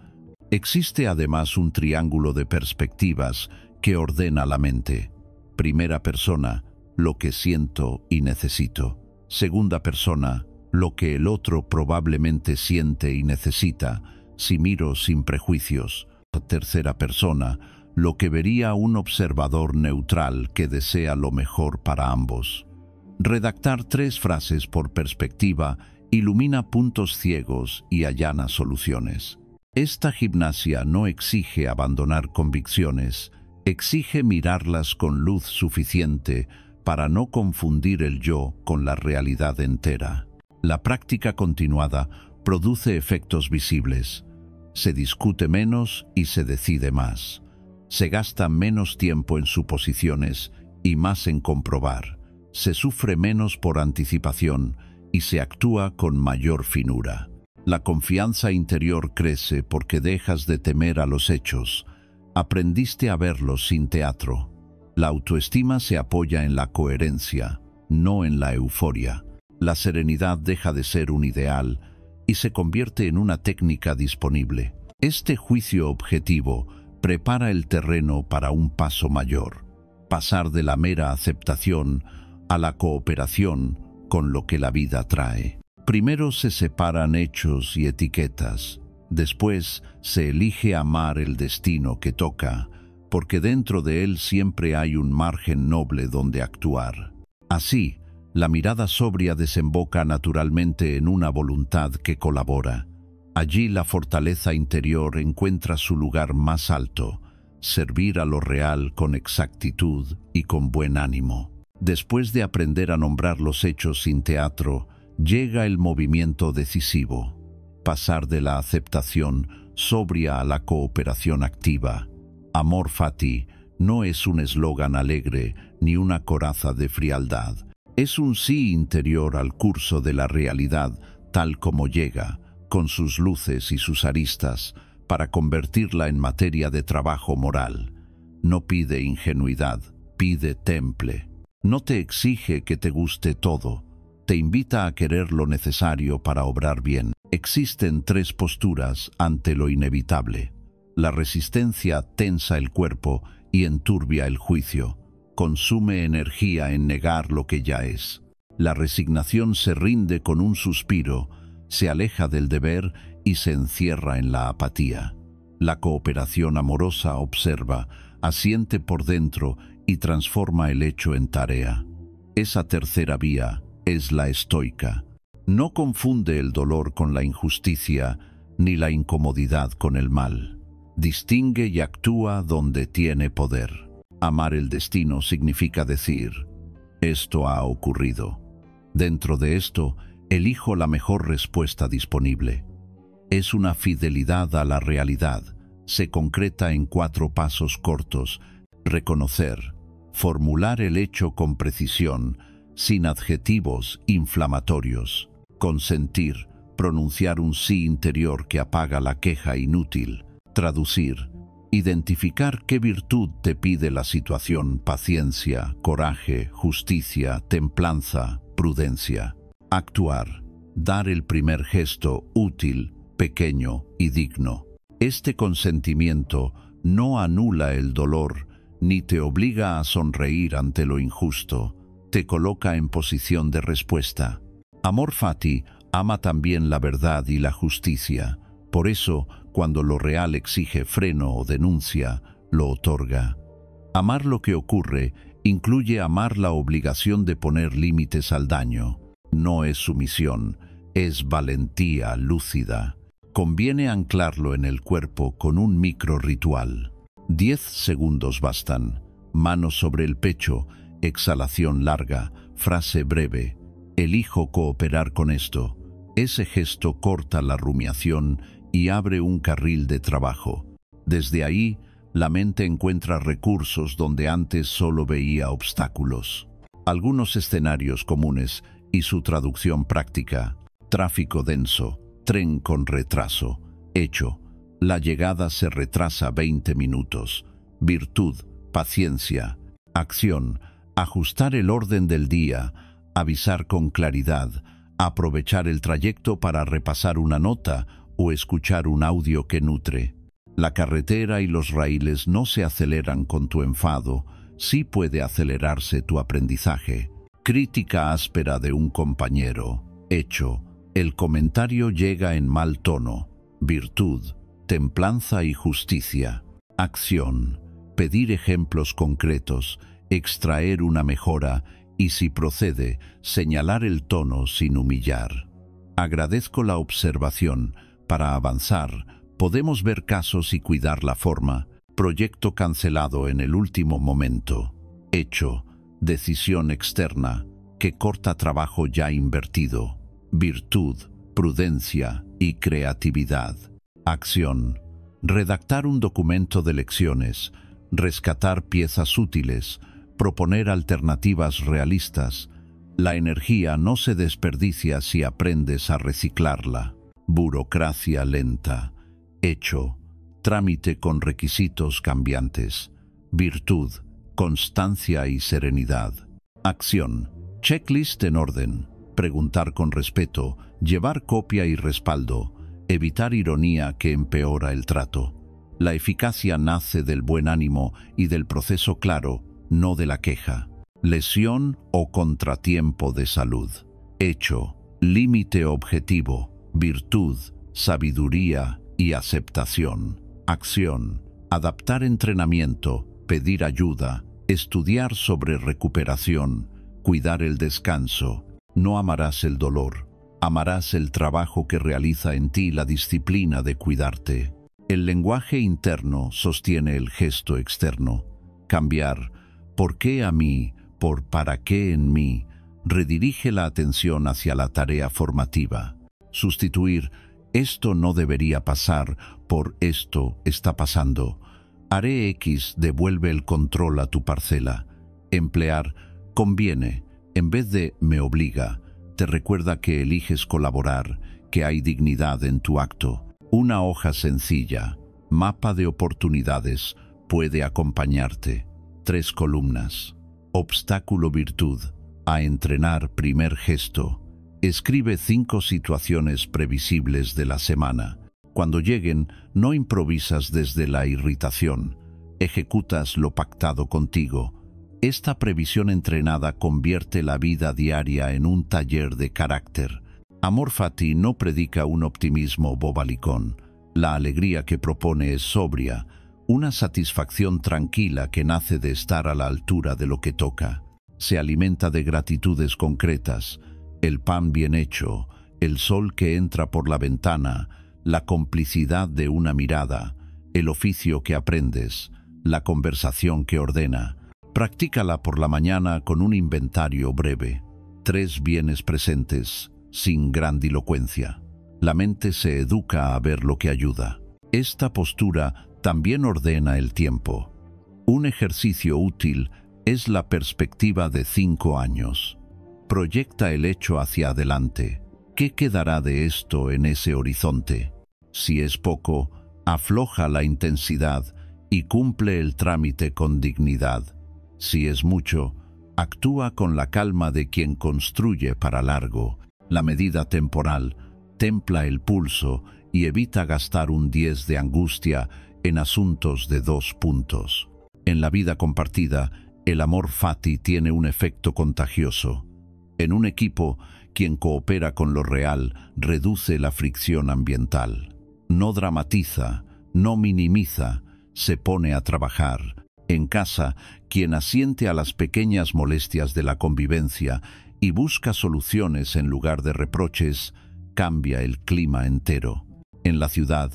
Existe además un triángulo de perspectivas que ordena la mente. Primera persona, lo que siento y necesito. Segunda persona, lo que el otro probablemente siente y necesita, si miro sin prejuicios. Tercera persona, lo que vería un observador neutral que desea lo mejor para ambos. Redactar 3 frases por perspectiva ilumina puntos ciegos y allana soluciones. Esta gimnasia no exige abandonar convicciones, exige mirarlas con luz suficiente para no confundir el yo con la realidad entera. La práctica continuada produce efectos visibles. Se discute menos y se decide más. Se gasta menos tiempo en suposiciones y más en comprobar. Se sufre menos por anticipación y se actúa con mayor finura. La confianza interior crece porque dejas de temer a los hechos. Aprendiste a verlos sin teatro. La autoestima se apoya en la coherencia, no en la euforia. La serenidad deja de ser un ideal y se convierte en una técnica disponible. Este juicio objetivo prepara el terreno para un paso mayor. Pasar de la mera aceptación a la cooperación con lo que la vida trae. Primero se separan hechos y etiquetas. Después se elige amar el destino que toca, porque dentro de él siempre hay un margen noble donde actuar. Así, la mirada sobria desemboca naturalmente en una voluntad que colabora. Allí la fortaleza interior encuentra su lugar más alto, servir a lo real con exactitud y con buen ánimo. Después de aprender a nombrar los hechos sin teatro, llega el movimiento decisivo. Pasar de la aceptación sobria a la cooperación activa. Amor fati no es un eslogan alegre ni una coraza de frialdad. Es un sí interior al curso de la realidad tal como llega, con sus luces y sus aristas, para convertirla en materia de trabajo moral. No pide ingenuidad, pide temple. No te exige que te guste todo, te invita a querer lo necesario para obrar bien. Existen 3 posturas ante lo inevitable. La resistencia tensa el cuerpo y enturbia el juicio, consume energía en negar lo que ya es. La resignación se rinde con un suspiro, se aleja del deber y se encierra en la apatía. La cooperación amorosa observa, asiente por dentro y transforma el hecho en tarea. Esa tercera vía es la estoica. No confunde el dolor con la injusticia, ni la incomodidad con el mal. Distingue y actúa donde tiene poder. Amar el destino significa decir, esto ha ocurrido. Dentro de esto, elijo la mejor respuesta disponible. Es una fidelidad a la realidad. Se concreta en 4 pasos cortos. Reconocer, formular el hecho con precisión, sin adjetivos inflamatorios. Consentir, pronunciar un sí interior que apaga la queja inútil. Traducir, identificar qué virtud te pide la situación: paciencia, coraje, justicia, templanza, prudencia. Actuar, dar el primer gesto útil, pequeño y digno. Este consentimiento no anula el dolor ni te obliga a sonreír ante lo injusto, te coloca en posición de respuesta. Amor fati ama también la verdad y la justicia. Por eso, cuando lo real exige freno o denuncia, lo otorga. Amar lo que ocurre incluye amar la obligación de poner límites al daño. No es sumisión, es valentía lúcida. Conviene anclarlo en el cuerpo con un micro ritual. 10 segundos bastan. Manos sobre el pecho, exhalación larga, frase breve. Elijo cooperar con esto. Ese gesto corta la rumiación y abre un carril de trabajo. Desde ahí, la mente encuentra recursos donde antes solo veía obstáculos. Algunos escenarios comunes y su traducción práctica: tráfico denso, tren con retraso. Hecho: la llegada se retrasa 20 minutos. Virtud: paciencia. Acción: ajustar el orden del día, avisar con claridad, aprovechar el trayecto para repasar una nota o escuchar un audio que nutre. La carretera y los raíles no se aceleran con tu enfado, sí puede acelerarse tu aprendizaje. Crítica áspera de un compañero. Hecho: el comentario llega en mal tono. Virtud: templanza y justicia. Acción: pedir ejemplos concretos, extraer una mejora y, si procede, señalar el tono sin humillar. Agradezco la observación. Para avanzar, podemos ver casos y cuidar la forma. Proyecto cancelado en el último momento. Hecho: decisión externa que corta trabajo ya invertido. Virtud: prudencia y creatividad. Acción: redactar un documento de lecciones, rescatar piezas útiles, proponer alternativas realistas. La energía no se desperdicia si aprendes a reciclarla. Burocracia lenta. Hecho: trámite con requisitos cambiantes. Virtud: constancia y serenidad. Acción: checklist en orden, preguntar con respeto, llevar copia y respaldo, evitar ironía que empeora el trato. La eficacia nace del buen ánimo y del proceso claro, no de la queja. Lesión o contratiempo de salud. Hecho: límite objetivo. Virtud: sabiduría y aceptación. Acción: adaptar entrenamiento, pedir ayuda, estudiar sobre recuperación, cuidar el descanso. No amarás el dolor, amarás el trabajo que realiza en ti la disciplina de cuidarte. El lenguaje interno sostiene el gesto externo. Cambiar ¿por qué a mí? Por ¿para qué en mí? Redirige la atención hacia la tarea formativa. Sustituir «esto no debería pasar» por «esto está pasando». Haré X devuelve el control a tu parcela. Emplear «conviene» en vez de «me obliga» te recuerda que eliges colaborar, que hay dignidad en tu acto. Una hoja sencilla, mapa de oportunidades, puede acompañarte. 3 columnas. Obstáculo virtud. A entrenar primer gesto. Escribe 5 situaciones previsibles de la semana. Cuando lleguen, no improvisas desde la irritación. Ejecutas lo pactado contigo. Esta previsión entrenada convierte la vida diaria en un taller de carácter. Amor Fati no predica un optimismo bobalicón. La alegría que propone es sobria, una satisfacción tranquila que nace de estar a la altura de lo que toca. Se alimenta de gratitudes concretas, el pan bien hecho, el sol que entra por la ventana, la complicidad de una mirada, el oficio que aprendes, la conversación que ordena. Practícala por la mañana con un inventario breve. 3 bienes presentes, sin grandilocuencia. La mente se educa a ver lo que ayuda. Esta postura también ordena el tiempo. Un ejercicio útil es la perspectiva de 5 años. Proyecta el hecho hacia adelante. ¿Qué quedará de esto en ese horizonte? Si es poco, afloja la intensidad y cumple el trámite con dignidad. Si es mucho, actúa con la calma de quien construye para largo. La medida temporal templa el pulso y evita gastar un 10 de angustia en asuntos de 2 puntos. En la vida compartida, el amor fati tiene un efecto contagioso. En un equipo, quien coopera con lo real reduce la fricción ambiental. No dramatiza, no minimiza, se pone a trabajar. En casa, quien asiente a las pequeñas molestias de la convivencia y busca soluciones en lugar de reproches, cambia el clima entero. En la ciudad,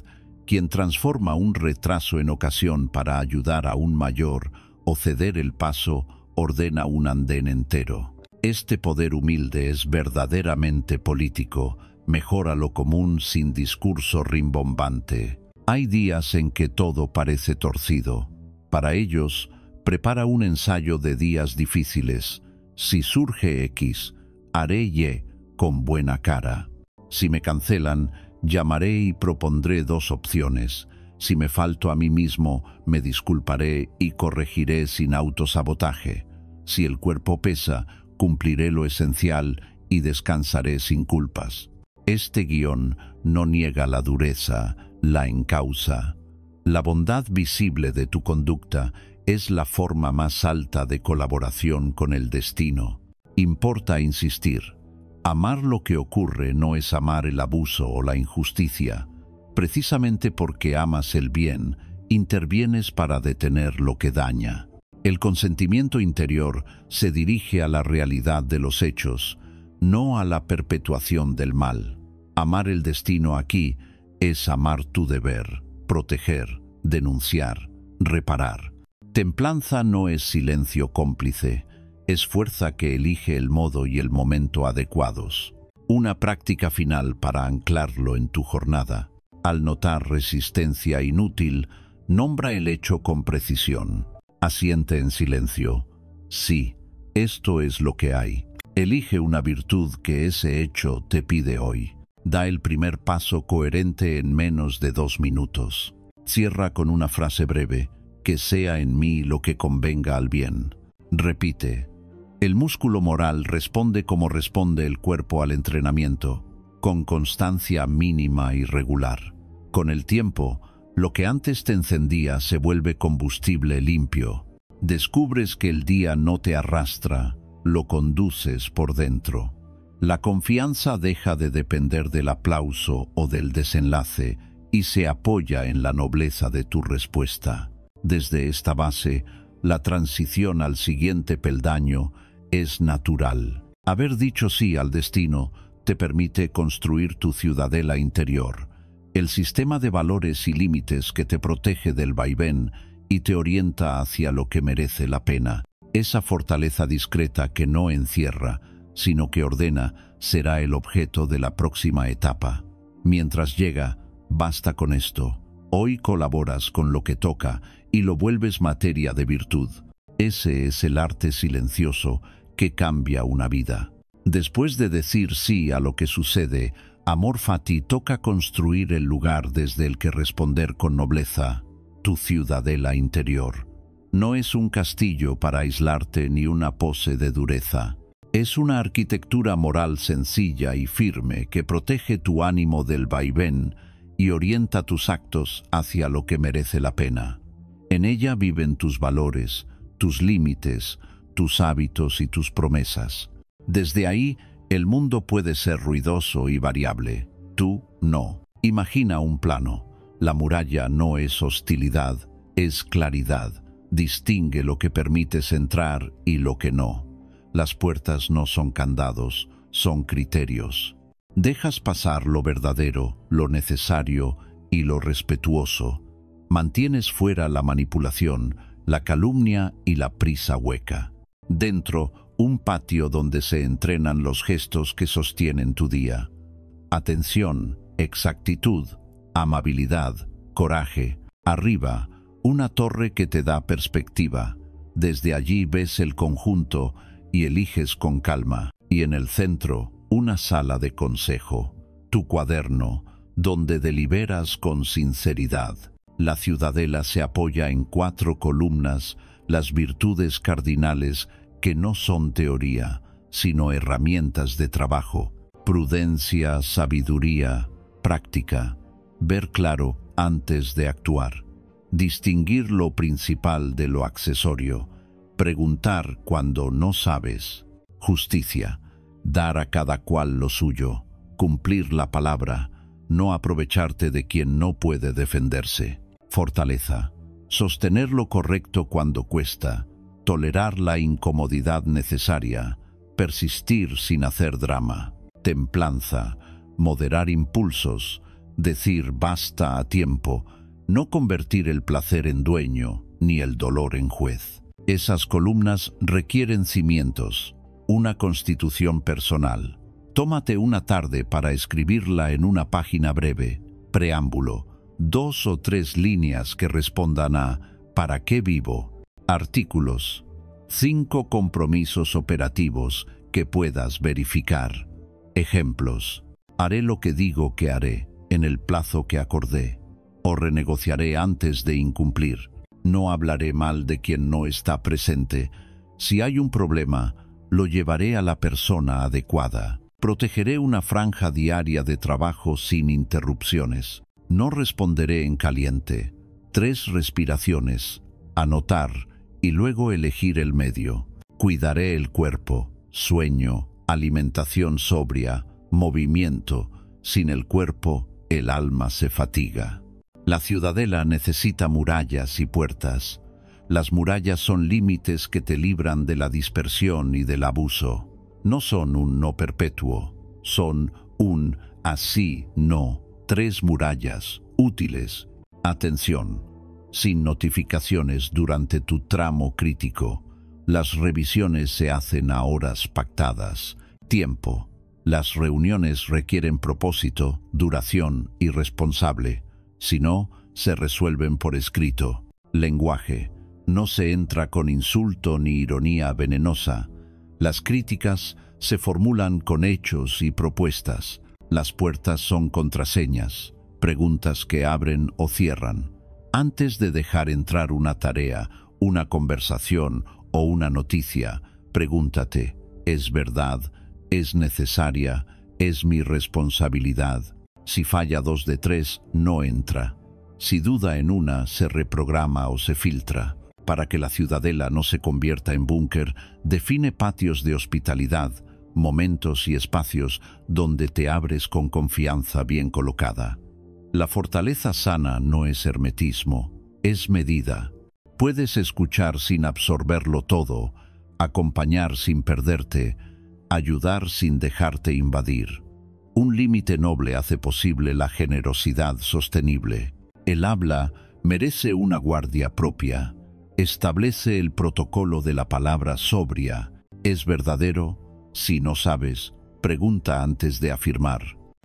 quien transforma un retraso en ocasión para ayudar a un mayor o ceder el paso, ordena un andén entero. Este poder humilde es verdaderamente político, Mejora lo común sin discurso rimbombante. Hay días en que todo parece torcido. Para ellos, prepara un ensayo de días difíciles. Si surge X, haré Y con buena cara. Si me cancelan, llamaré y propondré dos opciones. Si me falto a mí mismo, me disculparé y corregiré sin autosabotaje. Si el cuerpo pesa, cumpliré lo esencial y descansaré sin culpas. Este guión no niega la dureza, la encausa. La bondad visible de tu conducta es la forma más alta de colaboración con el destino. Importa insistir. Amar lo que ocurre no es amar el abuso o la injusticia. Precisamente porque amas el bien, intervienes para detener lo que daña. El consentimiento interior se dirige a la realidad de los hechos, no a la perpetuación del mal. Amar el destino aquí es amar tu deber, proteger, denunciar, reparar. Templanza no es silencio cómplice, es fuerza que elige el modo y el momento adecuados. Una práctica final para anclarlo en tu jornada. Al notar resistencia inútil, nombra el hecho con precisión. Asiente en silencio. Sí, esto es lo que hay. Elige una virtud que ese hecho te pide hoy. Da el primer paso coherente en menos de 2 minutos. Cierra con una frase breve, que sea en mí lo que convenga al bien. Repite. El músculo moral responde como responde el cuerpo al entrenamiento, con constancia mínima y regular. Con el tiempo, lo que antes te encendía se vuelve combustible limpio. Descubres que el día no te arrastra, lo conduces por dentro. La confianza deja de depender del aplauso o del desenlace y se apoya en la nobleza de tu respuesta. Desde esta base, la transición al siguiente peldaño es natural. Haber dicho sí al destino te permite construir tu ciudadela interior, el sistema de valores y límites que te protege del vaivén y te orienta hacia lo que merece la pena. Esa fortaleza discreta que no encierra, sino que ordena, será el objeto de la próxima etapa. Mientras llega, basta con esto. Hoy colaboras con lo que toca y lo vuelves materia de virtud. Ese es el arte silencioso que cambia una vida. Después de decir sí a lo que sucede, Amor Fati toca construir el lugar desde el que responder con nobleza, tu ciudadela interior. No es un castillo para aislarte ni una pose de dureza. Es una arquitectura moral sencilla y firme que protege tu ánimo del vaivén y orienta tus actos hacia lo que merece la pena. En ella viven tus valores, tus límites, tus hábitos y tus promesas. Desde ahí, el mundo puede ser ruidoso y variable. Tú no. Imagina un plano. La muralla no es hostilidad, es claridad. Distingue lo que permites entrar y lo que no. Las puertas no son candados, son criterios. Dejas pasar lo verdadero, lo necesario y lo respetuoso. Mantienes fuera la manipulación, la calumnia y la prisa hueca. Dentro, un patio donde se entrenan los gestos que sostienen tu día. Atención, exactitud, amabilidad, coraje. Arriba, una torre que te da perspectiva. Desde allí ves el conjunto y eliges con calma. Y en el centro, una sala de consejo. Tu cuaderno, donde deliberas con sinceridad. La ciudadela se apoya en 4 columnas, las virtudes cardinales que no son teoría, sino herramientas de trabajo. Prudencia, sabiduría, práctica. Ver claro antes de actuar. Distinguir lo principal de lo accesorio. Preguntar cuando no sabes. Justicia. Dar a cada cual lo suyo. Cumplir la palabra. No aprovecharte de quien no puede defenderse. Fortaleza. Sostener lo correcto cuando cuesta. Tolerar la incomodidad necesaria. Persistir sin hacer drama. Templanza. Moderar impulsos. Decir basta a tiempo. No convertir el placer en dueño, ni el dolor en juez. Esas columnas requieren cimientos, una constitución personal. Tómate una tarde para escribirla en una página breve. Preámbulo. 2 o 3 líneas que respondan a ¿para qué vivo? Artículos. 5 compromisos operativos que puedas verificar. Ejemplos. Haré lo que digo que haré, en el plazo que acordé. O renegociaré antes de incumplir. No hablaré mal de quien no está presente. Si hay un problema, lo llevaré a la persona adecuada. Protegeré una franja diaria de trabajo sin interrupciones. No responderé en caliente. 3 respiraciones. Anotar y luego elegir el medio. Cuidaré el cuerpo. Sueño, alimentación sobria, movimiento. Sin el cuerpo, el alma se fatiga. La ciudadela necesita murallas y puertas. Las murallas son límites que te libran de la dispersión y del abuso. No son un no perpetuo, son un así no. 3 murallas útiles. Atención. Sin notificaciones durante tu tramo crítico. Las revisiones se hacen a horas pactadas. Tiempo. Las reuniones requieren propósito, duración y responsable. Si no, se resuelven por escrito. Lenguaje. No se entra con insulto ni ironía venenosa. Las críticas se formulan con hechos y propuestas. Las puertas son contraseñas, preguntas que abren o cierran. Antes de dejar entrar una tarea, una conversación o una noticia, pregúntate, ¿es verdad? ¿Es necesaria? ¿Es mi responsabilidad? Si falla 2 de 3, no entra. Si duda en una, se reprograma o se filtra. Para que la ciudadela no se convierta en búnker, define patios de hospitalidad, momentos y espacios donde te abres con confianza bien colocada. La fortaleza sana no es hermetismo, es medida. Puedes escuchar sin absorberlo todo, acompañar sin perderte, ayudar sin dejarte invadir. Un límite noble hace posible la generosidad sostenible. El habla merece una guardia propia. Establece el protocolo de la palabra sobria. ¿Es verdadero? Si no sabes, pregunta antes de afirmar.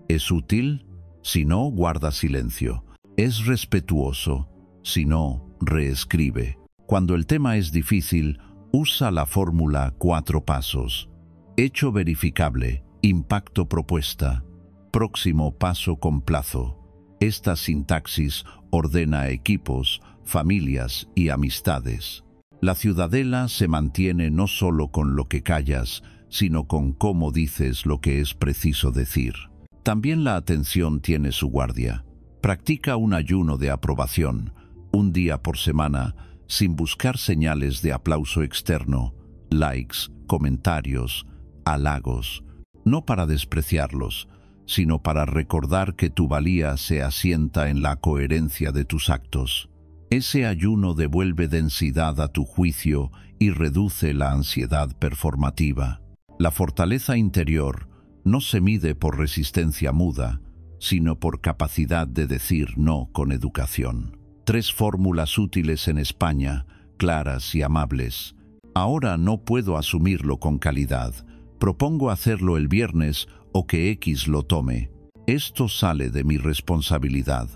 ¿Es útil? Si no, guarda silencio. ¿Es respetuoso? Si no, reescribe. Cuando el tema es difícil, usa la fórmula 4 pasos. Hecho verificable, impacto propuesta, próximo paso con plazo. Esta sintaxis ordena equipos, familias y amistades. La ciudadela se mantiene no solo con lo que callas, sino con cómo dices lo que es preciso decir. También la atención tiene su guardia. Practica un ayuno de aprobación, un día por semana, sin buscar señales de aplauso externo, likes, comentarios, halagos, no para despreciarlos, sino para recordar que tu valía se asienta en la coherencia de tus actos. Ese ayuno devuelve densidad a tu juicio y reduce la ansiedad performativa. La fortaleza interior no se mide por resistencia muda, sino por capacidad de decir no con educación. 3 fórmulas útiles en España, claras y amables. Ahora no puedo asumirlo con calidad. Propongo hacerlo el viernes o que X lo tome. Esto sale de mi responsabilidad.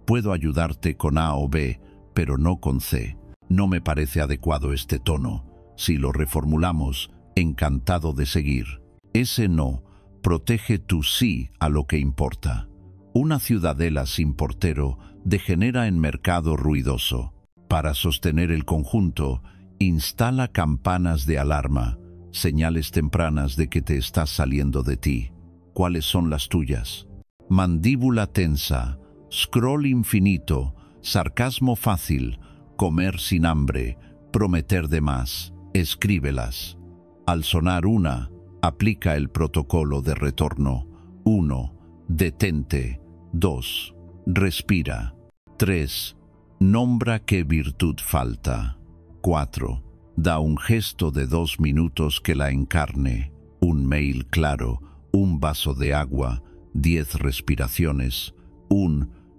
Puedo ayudarte con A o B, pero no con C. No me parece adecuado este tono. Si lo reformulamos, encantado de seguir. Ese no protege tu sí a lo que importa. Una ciudadela sin portero degenera en mercado ruidoso. Para sostener el conjunto, instala campanas de alarma, señales tempranas de que te estás saliendo de ti. ¿Cuáles son las tuyas? Mandíbula tensa, scroll infinito, sarcasmo fácil, comer sin hambre, prometer de más. Escríbelas. Al sonar una, aplica el protocolo de retorno. 1. Detente. 2. Respira. 3. Nombra qué virtud falta. 4. Da un gesto de 2 minutos que la encarne. Un mail claro, un vaso de agua, 10 respiraciones.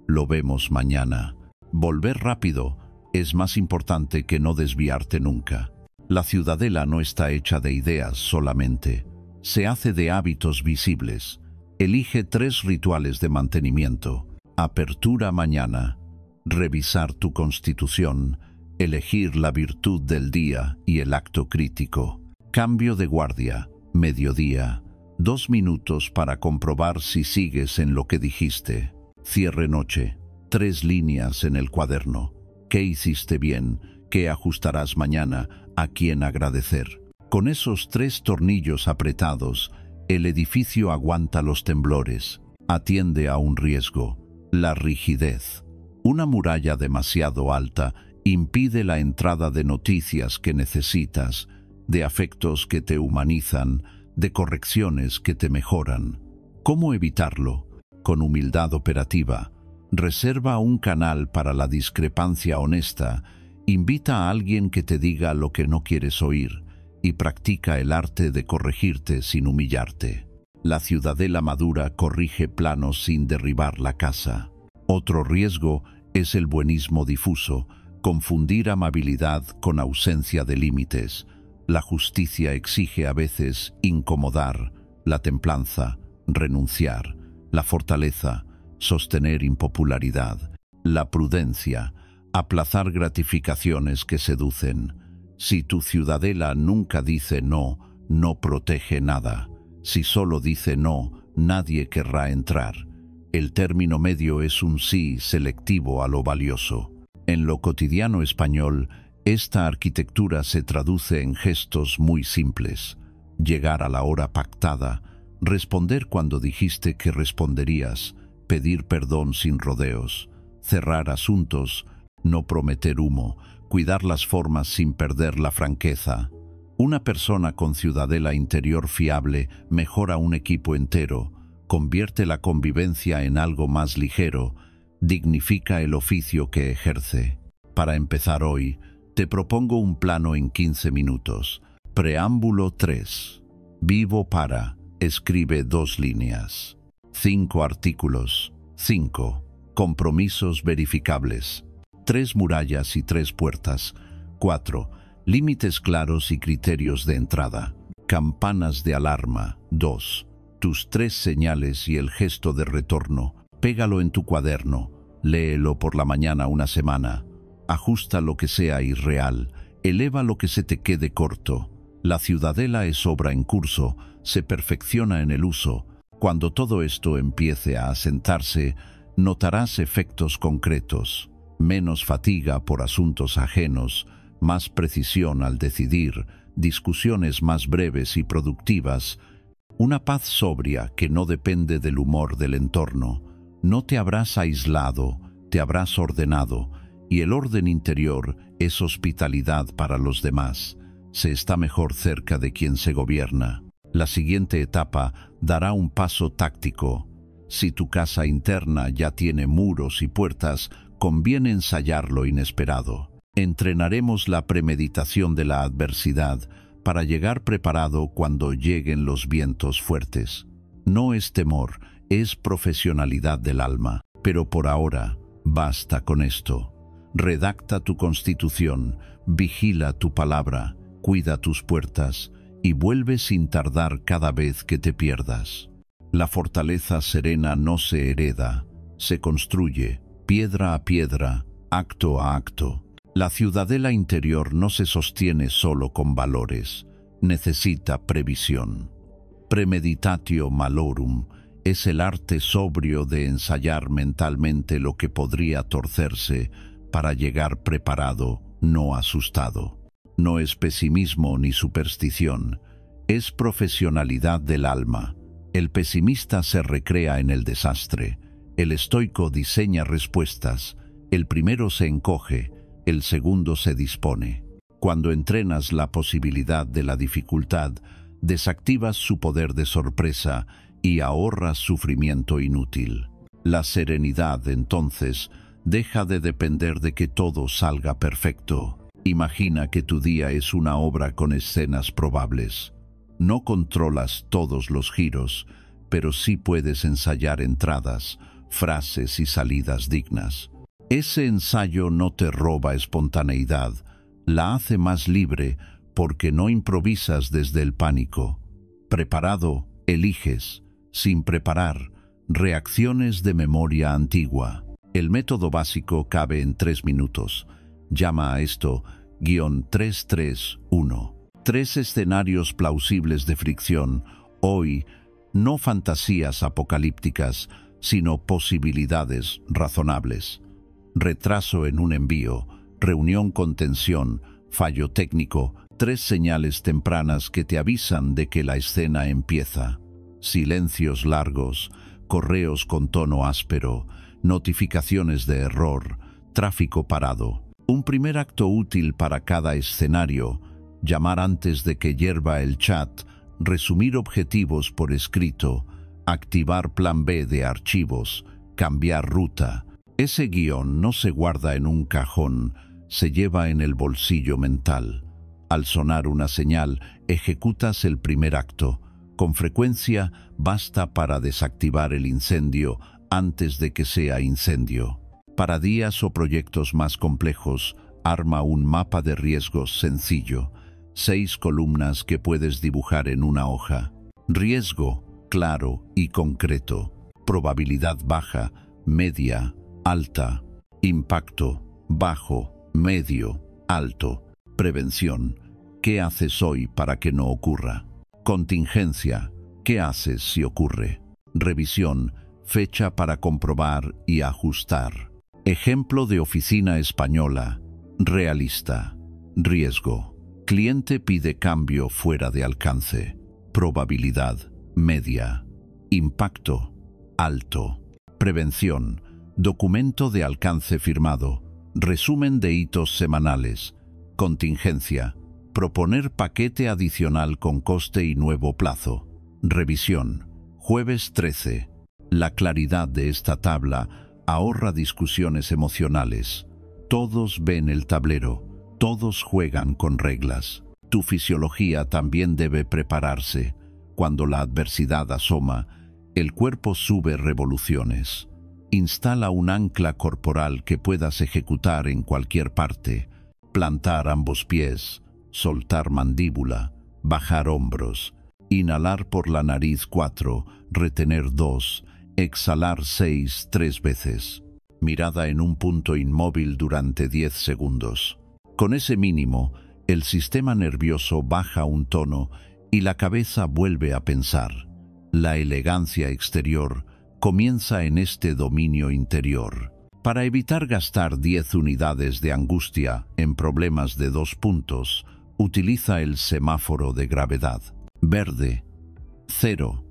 Lo vemos mañana. Volver rápido es más importante que no desviarte nunca. La ciudadela no está hecha de ideas solamente, Se hace de hábitos visibles. Elige 3 rituales de mantenimiento. Apertura mañana. Revisar tu constitución. Elegir la virtud del día y el acto crítico. Cambio de guardia. Mediodía. 2 minutos para comprobar si sigues en lo que dijiste. Cierre noche. 3 líneas en el cuaderno. ¿Qué hiciste bien? ¿Qué ajustarás mañana? ¿A quién agradecer? Con esos 3 tornillos apretados, el edificio aguanta los temblores. Atiende a un riesgo: la rigidez. Una muralla demasiado alta impide la entrada de noticias que necesitas, de afectos que te humanizan, de correcciones que te mejoran. ¿Cómo evitarlo? Con humildad operativa. Reserva un canal para la discrepancia honesta. Invita a alguien que te diga lo que no quieres oír y practica el arte de corregirte sin humillarte. La ciudadela madura corrige planos sin derribar la casa. Otro riesgo es el buenismo difuso, confundir amabilidad con ausencia de límites. La justicia exige a veces incomodar, la templanza, renunciar, la fortaleza, sostener impopularidad, la prudencia, aplazar gratificaciones que seducen. Si tu ciudadela nunca dice no, no protege nada. Si solo dice no, nadie querrá entrar. El término medio es un sí selectivo a lo valioso. En lo cotidiano español, esta arquitectura se traduce en gestos muy simples: llegar a la hora pactada, responder cuando dijiste que responderías, pedir perdón sin rodeos, cerrar asuntos, no prometer humo, cuidar las formas sin perder la franqueza. Una persona con ciudadela interior fiable mejora un equipo entero, convierte la convivencia en algo más ligero, dignifica el oficio que ejerce. Para empezar hoy, te propongo un plano en 15 minutos. Preámbulo 3. Vivo para. Escribe 2 líneas. 5 artículos. 5. Compromisos verificables. 3 murallas y 3 puertas. 4. Límites claros y criterios de entrada. Campanas de alarma. 2. Tus 3 señales y el gesto de retorno. Pégalo en tu cuaderno. Léelo por la mañana una semana. Ajusta lo que sea irreal. Eleva lo que se te quede corto. La ciudadela es obra en curso, se perfecciona en el uso. Cuando todo esto empiece a asentarse, notarás efectos concretos: menos fatiga por asuntos ajenos, más precisión al decidir, discusiones más breves y productivas, una paz sobria que no depende del humor del entorno. No te habrás aislado, te habrás ordenado, y el orden interior es hospitalidad para los demás. Se está mejor cerca de quien se gobierna. La siguiente etapa dará un paso táctico. Si tu casa interna ya tiene muros y puertas, conviene ensayar lo inesperado. Entrenaremos la premeditación de la adversidad para llegar preparado cuando lleguen los vientos fuertes. No es temor, es profesionalidad del alma. Pero por ahora, basta con esto. Redacta tu constitución, vigila tu palabra, cuida tus puertas y vuelve sin tardar cada vez que te pierdas. La fortaleza serena no se hereda, se construye, piedra a piedra, acto a acto. La ciudadela interior no se sostiene solo con valores, necesita previsión. Premeditatio malorum es el arte sobrio de ensayar mentalmente lo que podría torcerse para llegar preparado, no asustado. No es pesimismo ni superstición, es profesionalidad del alma. El pesimista se recrea en el desastre, el estoico diseña respuestas, el primero se encoge, el segundo se dispone. Cuando entrenas la posibilidad de la dificultad, desactivas su poder de sorpresa y ahorras sufrimiento inútil. La serenidad, entonces, deja de depender de que todo salga perfecto. Imagina que tu día es una obra con escenas probables. No controlas todos los giros, pero sí puedes ensayar entradas, frases y salidas dignas. Ese ensayo no te roba espontaneidad, la hace más libre porque no improvisas desde el pánico. Preparado, eliges. Sin preparar, reacciones de memoria antigua. El método básico cabe en 3 minutos. Llama a esto _331. 3 escenarios plausibles de fricción. Hoy, no fantasías apocalípticas, sino posibilidades razonables. Retraso en un envío, reunión con tensión, fallo técnico, 3 señales tempranas que te avisan de que la escena empieza. Silencios largos, correos con tono áspero, notificaciones de error, tráfico parado. Un primer acto útil para cada escenario: llamar antes de que hierva el chat, resumir objetivos por escrito, activar plan B de archivos, cambiar ruta. Ese guión no se guarda en un cajón, se lleva en el bolsillo mental. Al sonar una señal, ejecutas el primer acto. Con frecuencia basta para desactivar el incendio antes de que sea incendio. Para días o proyectos más complejos, arma un mapa de riesgos sencillo. 6 columnas que puedes dibujar en una hoja. Riesgo, claro y concreto. Probabilidad baja, media, alta. Impacto, bajo, medio, alto. Prevención, ¿qué haces hoy para que no ocurra? Contingencia, ¿qué haces si ocurre? Revisión, fecha para comprobar y ajustar. Ejemplo de oficina española, realista. Riesgo, cliente pide cambio fuera de alcance. Probabilidad, media. Impacto, alto. Prevención, documento de alcance firmado. Resumen de hitos semanales. Contingencia, proponer paquete adicional con coste y nuevo plazo. Revisión, jueves 13. La claridad de esta tabla ahorra discusiones emocionales. Todos ven el tablero, todos juegan con reglas. Tu fisiología también debe prepararse. Cuando la adversidad asoma, el cuerpo sube revoluciones. Instala un ancla corporal que puedas ejecutar en cualquier parte. Plantar ambos pies, soltar mandíbula, bajar hombros, inhalar por la nariz 4, retener 2, exhalar 6 3 veces. Mirada en un punto inmóvil durante 10 segundos. Con ese mínimo, el sistema nervioso baja un tono y la cabeza vuelve a pensar. La elegancia exterior comienza en este dominio interior. Para evitar gastar 10 unidades de angustia en problemas de 2 puntos, utiliza el semáforo de gravedad. Verde, 0,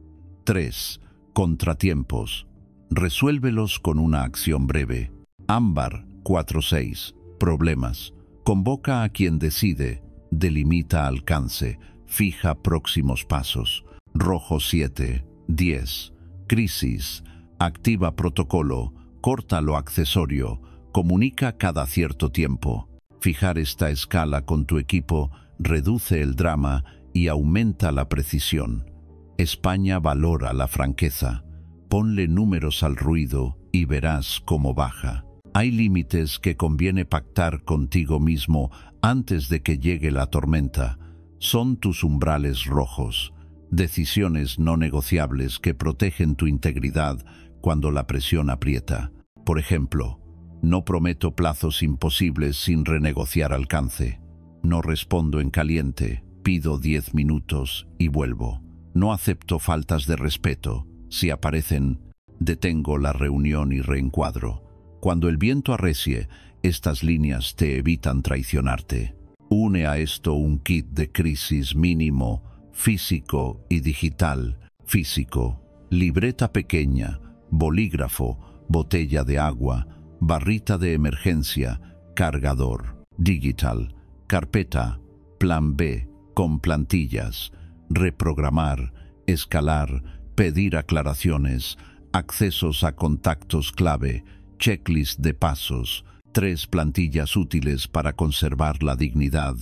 3, contratiempos. Resuélvelos con una acción breve. Ámbar, 4-6, problemas. Convoca a quien decide, delimita alcance, fija próximos pasos. Rojo 7, 10, crisis, activa protocolo, corta lo accesorio, comunica cada cierto tiempo. Fijar esta escala con tu equipo reduce el drama y aumenta la precisión. España valora la franqueza. Ponle números al ruido y verás cómo baja. Hay límites que conviene pactar contigo mismo antes de que llegue la tormenta. Son tus umbrales rojos, decisiones no negociables que protegen tu integridad cuando la presión aprieta. Por ejemplo, no prometo plazos imposibles sin renegociar alcance. No respondo en caliente, pido 10 minutos y vuelvo. No acepto faltas de respeto. Si aparecen, detengo la reunión y reencuadro. Cuando el viento arrecie, estas líneas te evitan traicionarte. Une a esto un kit de crisis mínimo, físico y digital. Físico, libreta pequeña, bolígrafo, botella de agua, barrita de emergencia, cargador. Digital, carpeta, plan B, con plantillas, reprogramar, escalar, pedir aclaraciones, accesos a contactos clave, checklist de pasos, 3 plantillas útiles para conservar la dignidad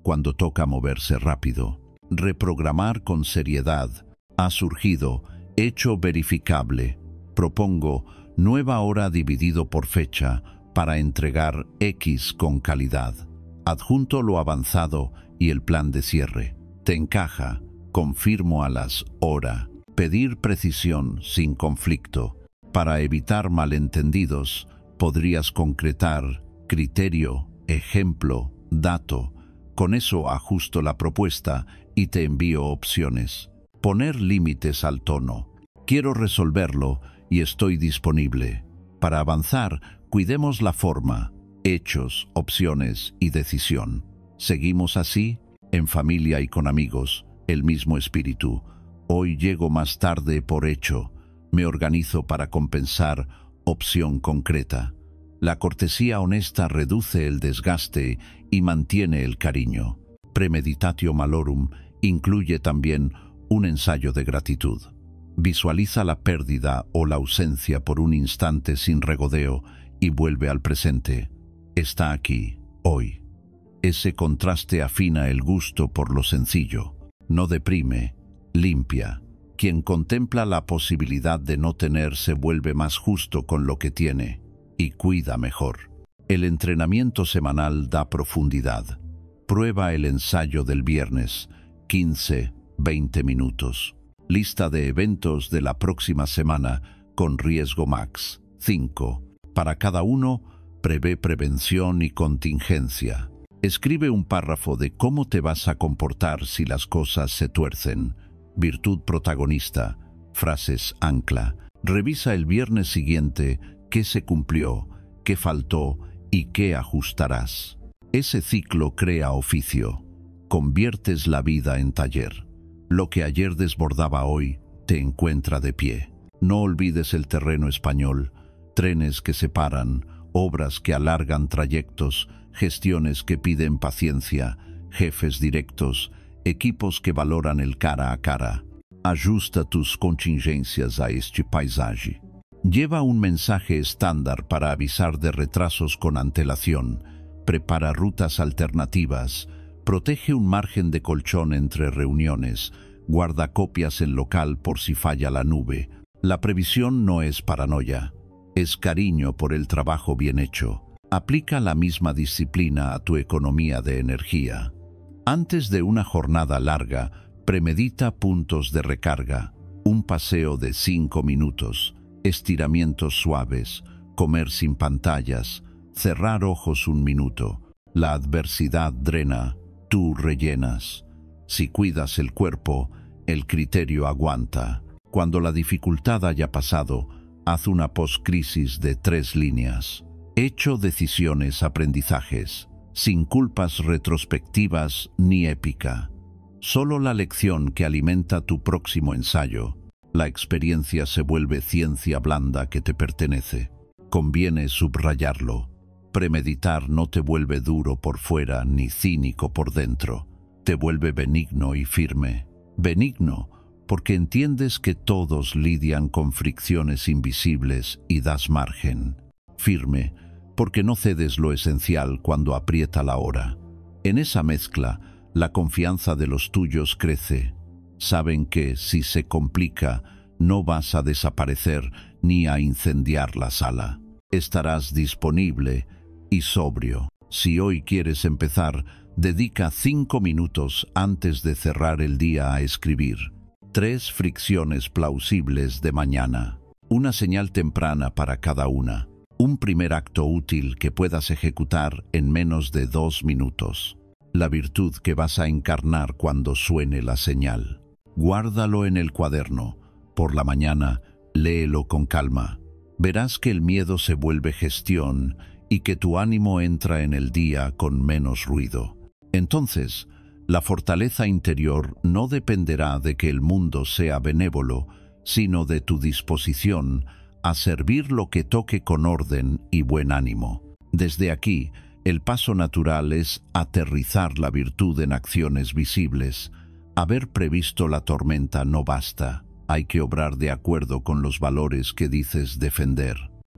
cuando toca moverse rápido. Reprogramar con seriedad. Ha surgido, hecho verificable. Propongo nueva hora dividido por fecha para entregar X con calidad. Adjunto lo avanzado y el plan de cierre. ¿Te encaja? confirmo a las hora. Pedir precisión sin conflicto. Para evitar malentendidos, podrías concretar criterio, ejemplo, dato. Con eso ajusto la propuesta y te envío opciones. Poner límites al tono. Quiero resolverlo y estoy disponible. Para avanzar, cuidemos la forma, hechos, opciones y decisión. Seguimos así, en familia y con amigos, el mismo espíritu. Hoy llego más tarde por hecho. Me organizo para compensar, opción concreta. La cortesía honesta reduce el desgaste y mantiene el cariño. Premeditatio malorum incluye también un ensayo de gratitud. Visualiza la pérdida o la ausencia por un instante sin regodeo y vuelve al presente. Está aquí, hoy. Ese contraste afina el gusto por lo sencillo. No deprime, limpia. Quien contempla la posibilidad de no tener se vuelve más justo con lo que tiene y cuida mejor. El entrenamiento semanal da profundidad. Prueba el ensayo del viernes, 15-20 minutos. Lista de eventos de la próxima semana con riesgo max. 5. Para cada uno, prevé prevención y contingencia. Escribe un párrafo de cómo te vas a comportar si las cosas se tuercen. Virtud protagonista. Frases ancla. Revisa el viernes siguiente qué se cumplió, qué faltó y qué ajustarás. Ese ciclo crea oficio. Conviertes la vida en taller. Lo que ayer desbordaba hoy te encuentra de pie. No olvides el terreno español, trenes que separan, obras que alargan trayectos, gestiones que piden paciencia, jefes directos, equipos que valoran el cara a cara. Ajusta tus contingencias a este paisaje. Lleva un mensaje estándar para avisar de retrasos con antelación. Prepara rutas alternativas. Protege un margen de colchón entre reuniones. Guarda copias en local por si falla la nube. La previsión no es paranoia. Es cariño por el trabajo bien hecho. Aplica la misma disciplina a tu economía de energía. Antes de una jornada larga, premedita puntos de recarga. Un paseo de 5 minutos. Estiramientos suaves. Comer sin pantallas. Cerrar ojos un minuto. La adversidad drena. Tú rellenas. Si cuidas el cuerpo, el criterio aguanta. Cuando la dificultad haya pasado, haz una postcrisis de 3 líneas. Hecho, decisiones, aprendizajes. Sin culpas retrospectivas ni épica. Solo la lección que alimenta tu próximo ensayo. La experiencia se vuelve ciencia blanda que te pertenece. Conviene subrayarlo. Premeditar no te vuelve duro por fuera ni cínico por dentro. Te vuelve benigno y firme. Benigno porque entiendes que todos lidian con fricciones invisibles y das margen. Firme porque no cedes lo esencial cuando aprieta la hora. En esa mezcla, la confianza de los tuyos crece. Saben que, si se complica, no vas a desaparecer ni a incendiar la sala. Estarás disponible y sobrio. Si hoy quieres empezar, dedica 5 minutos antes de cerrar el día a escribir. 3 fricciones plausibles de mañana. Una señal temprana para cada una. Un primer acto útil que puedas ejecutar en menos de 2 minutos. La virtud que vas a encarnar cuando suene la señal. Guárdalo en el cuaderno. Por la mañana, léelo con calma. Verás que el miedo se vuelve gestión y que tu ánimo entra en el día con menos ruido. Entonces, la fortaleza interior no dependerá de que el mundo sea benévolo, sino de tu disposición a servir lo que toque con orden y buen ánimo. Desde aquí, el paso natural es aterrizar la virtud en acciones visibles. Haber previsto la tormenta no basta. Hay que obrar de acuerdo con los valores que dices defender.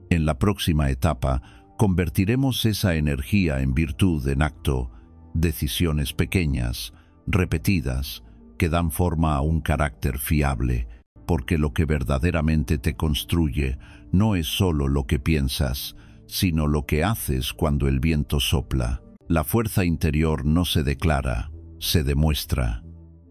En la próxima etapa, convertiremos esa energía en virtud, en acto, decisiones pequeñas, repetidas, que dan forma a un carácter fiable, porque lo que verdaderamente te construye no es solo lo que piensas, sino lo que haces cuando el viento sopla. La fuerza interior no se declara, se demuestra.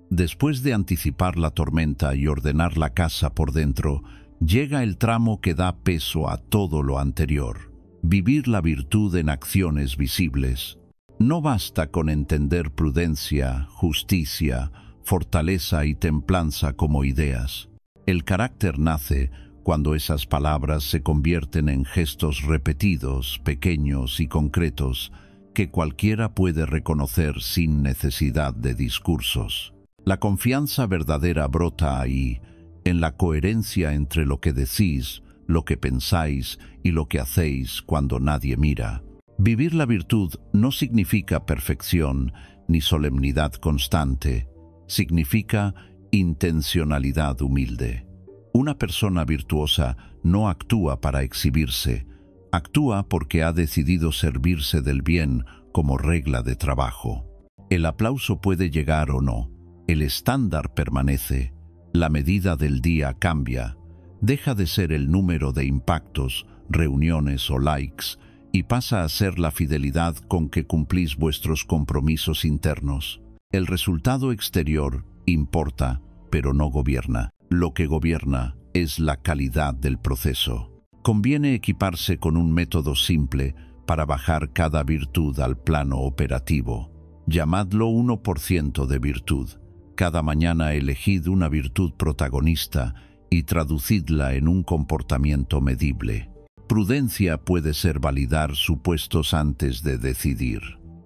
Después de anticipar la tormenta y ordenar la casa por dentro, llega el tramo que da peso a todo lo anterior. Vivir la virtud en acciones visibles. No basta con entender prudencia, justicia, fortaleza y templanza como ideas. El carácter nace cuando esas palabras se convierten en gestos repetidos, pequeños y concretos, que cualquiera puede reconocer sin necesidad de discursos. La confianza verdadera brota ahí, en la coherencia entre lo que decís, lo que pensáis y lo que hacéis cuando nadie mira. Vivir la virtud no significa perfección ni solemnidad constante, significa intencionalidad humilde. Una persona virtuosa no actúa para exhibirse, actúa porque ha decidido servirse del bien como regla de trabajo. El aplauso puede llegar o no, el estándar permanece, la medida del día cambia, deja de ser el número de impactos, reuniones o likes y pasa a ser la fidelidad con que cumplís vuestros compromisos internos. El resultado exterior importa, pero no gobierna. Lo que gobierna es la calidad del proceso. Conviene equiparse con un método simple para bajar cada virtud al plano operativo. Llamadlo 1% de virtud. Cada mañana elegid una virtud protagonista y traducidla en un comportamiento medible. Prudencia puede ser validar supuestos antes de decidir.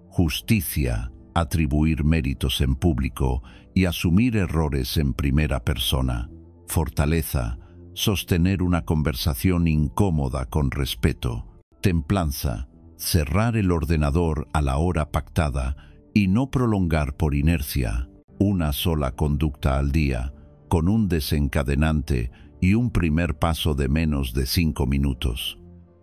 Justicia, atribuir méritos en público y asumir errores en primera persona. Fortaleza, sostener una conversación incómoda con respeto. Templanza, cerrar el ordenador a la hora pactada y no prolongar por inercia. Una sola conducta al día, con un desencadenante y un primer paso de menos de 5 minutos.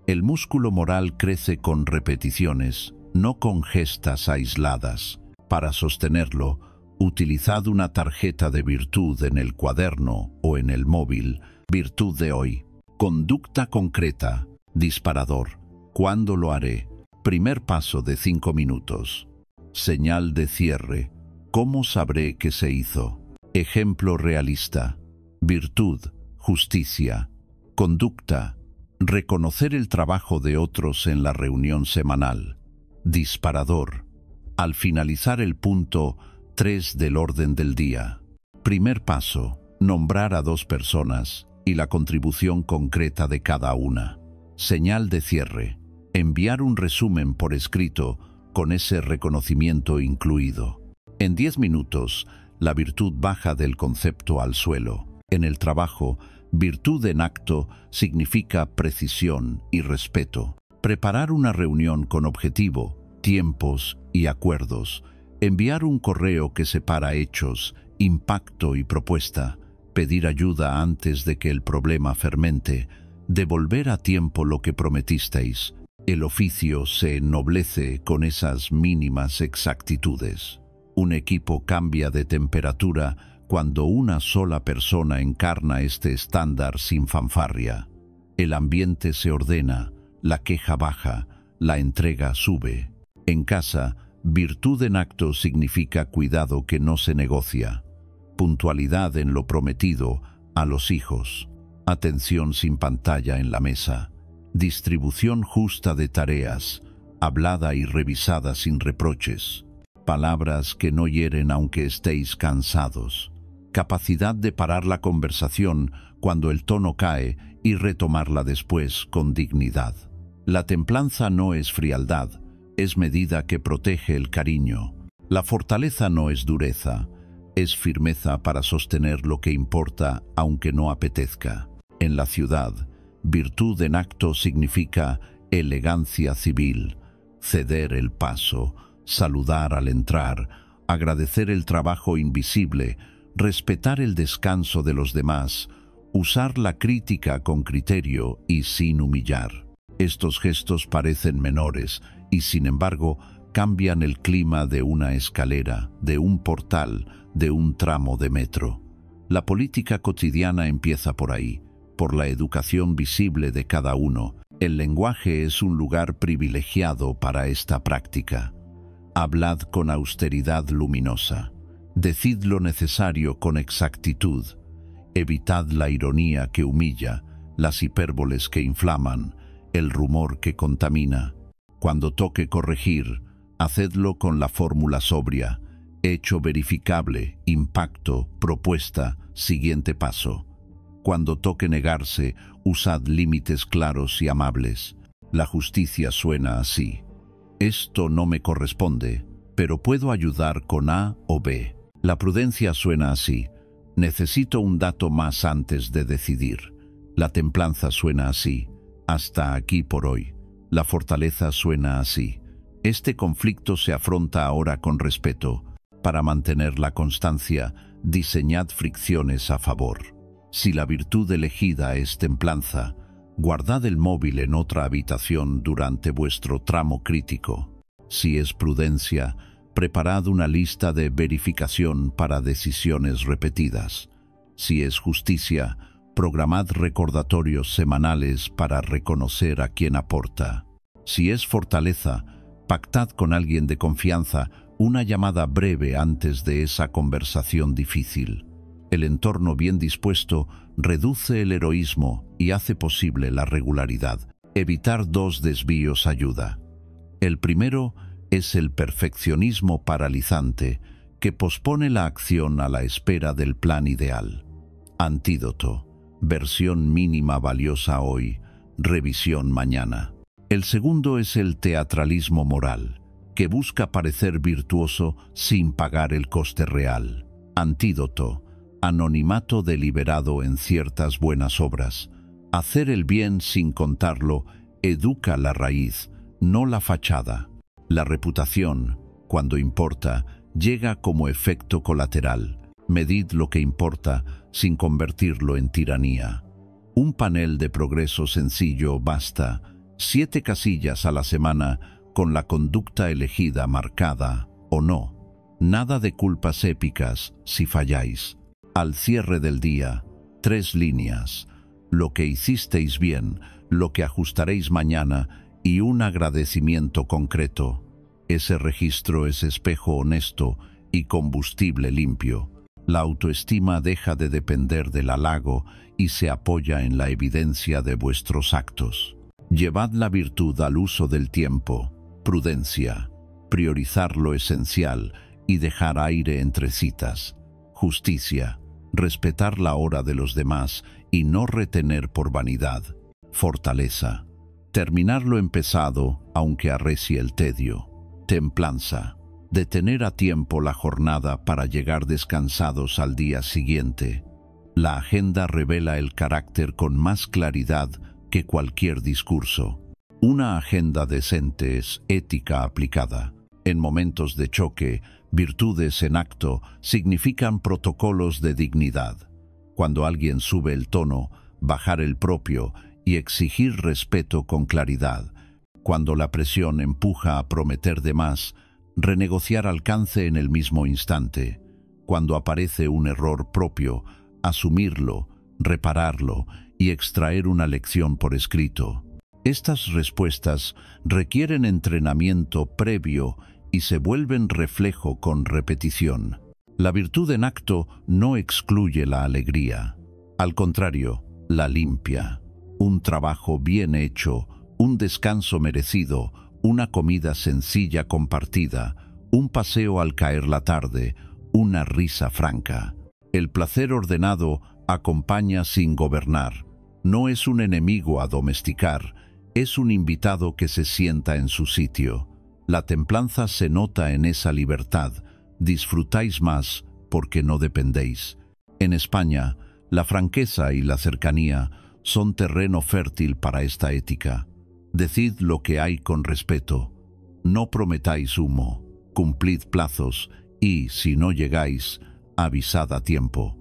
El músculo moral crece con repeticiones, no con gestas aisladas. Para sostenerlo, utilizad una tarjeta de virtud en el cuaderno o en el móvil. Virtud de hoy. Conducta concreta. Disparador. ¿Cuándo lo haré? Primer paso de 5 minutos. Señal de cierre. ¿Cómo sabré que se hizo? Ejemplo realista. Virtud, justicia. Conducta. Reconocer el trabajo de otros en la reunión semanal. Disparador. Al finalizar el punto 3 del orden del día. Primer paso. Nombrar a 2 personas y la contribución concreta de cada una. Señal de cierre. Enviar un resumen por escrito con ese reconocimiento incluido. En 10 minutos, la virtud baja del concepto al suelo. En el trabajo, virtud en acto significa precisión y respeto. Preparar una reunión con objetivo, tiempos y acuerdos. Enviar un correo que separa hechos, impacto y propuesta. Pedir ayuda antes de que el problema fermente. Devolver a tiempo lo que prometisteis. El oficio se ennoblece con esas mínimas exactitudes. Un equipo cambia de temperatura cuando una sola persona encarna este estándar sin fanfarria. El ambiente se ordena, la queja baja, la entrega sube. En casa, virtud en acto significa cuidado que no se negocia. Puntualidad en lo prometido a los hijos. Atención sin pantalla en la mesa. Distribución justa de tareas, hablada y revisada sin reproches. Palabras que no hieren aunque estéis cansados. Capacidad de parar la conversación cuando el tono cae y retomarla después con dignidad. La templanza no es frialdad, es medida que protege el cariño. La fortaleza no es dureza, es firmeza para sostener lo que importa aunque no apetezca. En la ciudad, virtud en acto significa elegancia civil, ceder el paso, saludar al entrar, agradecer el trabajo invisible, respetar el descanso de los demás, usar la crítica con criterio y sin humillar. Estos gestos parecen menores y, sin embargo, cambian el clima de una escalera, de un portal, de un tramo de metro. La política cotidiana empieza por ahí, por la educación visible de cada uno. El lenguaje es un lugar privilegiado para esta práctica. Hablad con austeridad luminosa. Decid lo necesario con exactitud. Evitad la ironía que humilla, las hipérboles que inflaman, el rumor que contamina. Cuando toque corregir, hacedlo con la fórmula sobria: hecho verificable, impacto, propuesta, siguiente paso. Cuando toque negarse, usad límites claros y amables. La justicia suena así: esto no me corresponde, pero puedo ayudar con A o B. La prudencia suena así: necesito un dato más antes de decidir. La templanza suena así: hasta aquí por hoy. La fortaleza suena así: este conflicto se afronta ahora con respeto. Para mantener la constancia, diseñad fricciones a favor. Si la virtud elegida es templanza, guardad el móvil en otra habitación durante vuestro tramo crítico. Si es prudencia, preparad una lista de verificación para decisiones repetidas. Si es justicia, programad recordatorios semanales para reconocer a quien aporta. Si es fortaleza, pactad con alguien de confianza una llamada breve antes de esa conversación difícil. El entorno bien dispuesto reduce el heroísmo y hace posible la regularidad. Evitar dos desvíos ayuda. El primero es el perfeccionismo paralizante, que pospone la acción a la espera del plan ideal. Antídoto: versión mínima valiosa hoy, revisión mañana. El segundo es el teatralismo moral, que busca parecer virtuoso sin pagar el coste real. Antídoto: anonimato deliberado en ciertas buenas obras. Hacer el bien sin contarlo educa la raíz, no la fachada. La reputación, cuando importa, llega como efecto colateral. Medid lo que importa sin convertirlo en tiranía. Un panel de progreso sencillo basta: 7 casillas a la semana con la conducta elegida marcada o no. Nada de culpas épicas si falláis. Al cierre del día, 3 líneas: lo que hicisteis bien, lo que ajustaréis mañana y un agradecimiento concreto. Ese registro es espejo honesto y combustible limpio. La autoestima deja de depender del halago y se apoya en la evidencia de vuestros actos. Llevad la virtud al uso del tiempo. Prudencia: priorizar lo esencial y dejar aire entre citas. Justicia: respetar la hora de los demás y no retener por vanidad. Fortaleza: terminar lo empezado aunque arrecie el tedio. Templanza: detener a tiempo la jornada para llegar descansados al día siguiente. La agenda revela el carácter con más claridad que cualquier discurso. Una agenda decente es ética aplicada. En momentos de choque, virtudes en acto significan protocolos de dignidad. Cuando alguien sube el tono, bajar el propio y exigir respeto con claridad. Cuando la presión empuja a prometer de más, renegociar alcance en el mismo instante. Cuando aparece un error propio, asumirlo, repararlo y extraer una lección por escrito. Estas respuestas requieren entrenamiento previo y se vuelven reflejo con repetición. La virtud en acto no excluye la alegría. Al contrario, la limpia. Un trabajo bien hecho, un descanso merecido, una comida sencilla compartida, un paseo al caer la tarde, una risa franca. El placer ordenado acompaña sin gobernar. No es un enemigo a domesticar, es un invitado que se sienta en su sitio. La templanza se nota en esa libertad. Disfrutáis más porque no dependéis. En España, la franqueza y la cercanía son terreno fértil para esta ética. Decid lo que hay con respeto. No prometáis humo, cumplid plazos y, si no llegáis, avisad a tiempo.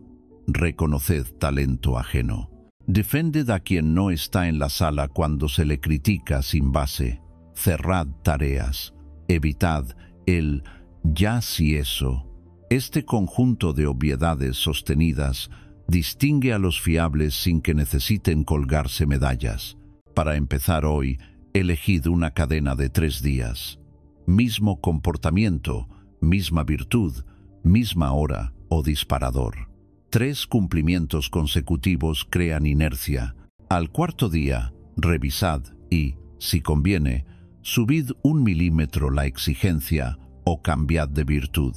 Reconoced talento ajeno. Defended a quien no está en la sala cuando se le critica sin base. Cerrad tareas. Evitad el ya si eso. Este conjunto de obviedades sostenidas distingue a los fiables sin que necesiten colgarse medallas. Para empezar hoy, elegid una cadena de 3 días. Mismo comportamiento, misma virtud, misma hora o disparador. 3 cumplimientos consecutivos crean inercia. Al cuarto día, revisad y, si conviene, subid 1 milímetro la exigencia o cambiad de virtud.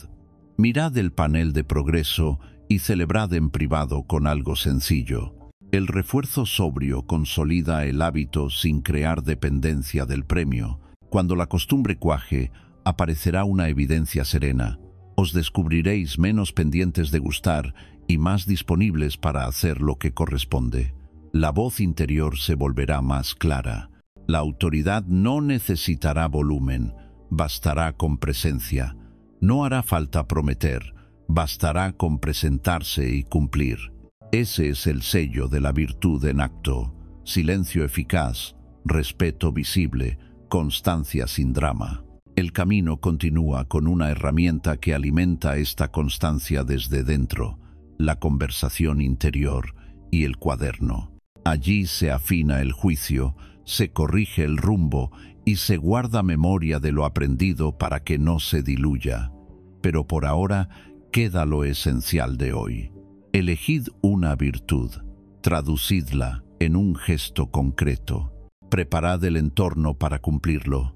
Mirad el panel de progreso y celebrad en privado con algo sencillo. El refuerzo sobrio consolida el hábito sin crear dependencia del premio. Cuando la costumbre cuaje, aparecerá una evidencia serena. Os descubriréis menos pendientes de gustar y más disponibles para hacer lo que corresponde. La voz interior se volverá más clara. La autoridad no necesitará volumen, bastará con presencia. No hará falta prometer, bastará con presentarse y cumplir. Ese es el sello de la virtud en acto: silencio eficaz, respeto visible, constancia sin drama. El camino continúa con una herramienta que alimenta esta constancia desde dentro: la conversación interior y el cuaderno. Allí se afina el juicio, se corrige el rumbo y se guarda memoria de lo aprendido para que no se diluya. Pero por ahora queda lo esencial de hoy. Elegid una virtud, traducidla en un gesto concreto. Preparad el entorno para cumplirlo.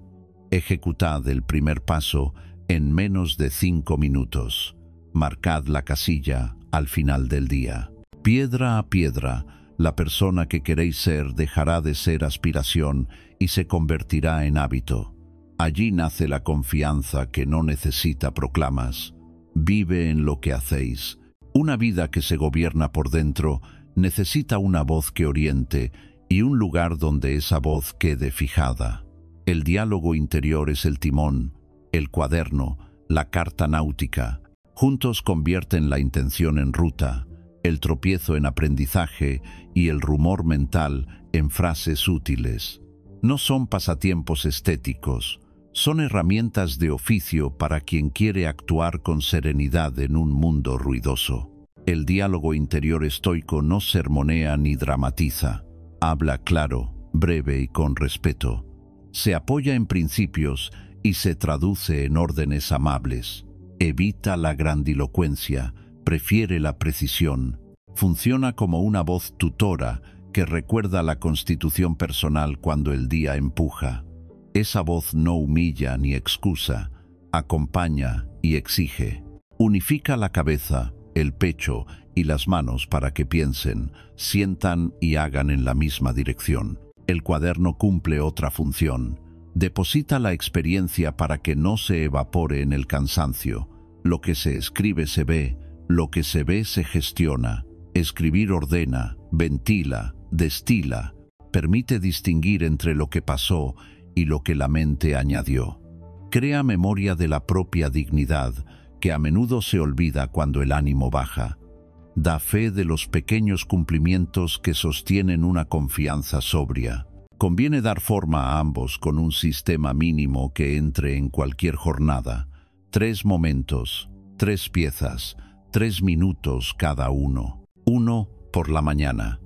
Ejecutad el primer paso en menos de 5 minutos. Marcad la casilla al final del día. Piedra a piedra, la persona que queréis ser dejará de ser aspiración y se convertirá en hábito. Allí nace la confianza que no necesita proclamas. Vive en lo que hacéis. Una vida que se gobierna por dentro necesita una voz que oriente y un lugar donde esa voz quede fijada. El diálogo interior es el timón, el cuaderno, la carta náutica. Juntos convierten la intención en ruta, el tropiezo en aprendizaje y el rumor mental en frases útiles. No son pasatiempos estéticos, son herramientas de oficio para quien quiere actuar con serenidad en un mundo ruidoso. El diálogo interior estoico no sermonea ni dramatiza. Habla claro, breve y con respeto. Se apoya en principios y se traduce en órdenes amables. Evita la grandilocuencia, prefiere la precisión. Funciona como una voz tutora que recuerda la constitución personal cuando el día empuja. Esa voz no humilla ni excusa, acompaña y exige. Unifica la cabeza, el pecho y las manos para que piensen, sientan y hagan en la misma dirección. El cuaderno cumple otra función. Deposita la experiencia para que no se evapore en el cansancio. Lo que se escribe se ve, lo que se ve se gestiona. Escribir ordena, ventila, destila, permite distinguir entre lo que pasó y lo que la mente añadió. Crea memoria de la propia dignidad, que a menudo se olvida cuando el ánimo baja. Da fe de los pequeños cumplimientos que sostienen una confianza sobria. Conviene dar forma a ambos con un sistema mínimo que entre en cualquier jornada. 3 momentos, 3 piezas, 3 minutos cada uno. 1 por la mañana.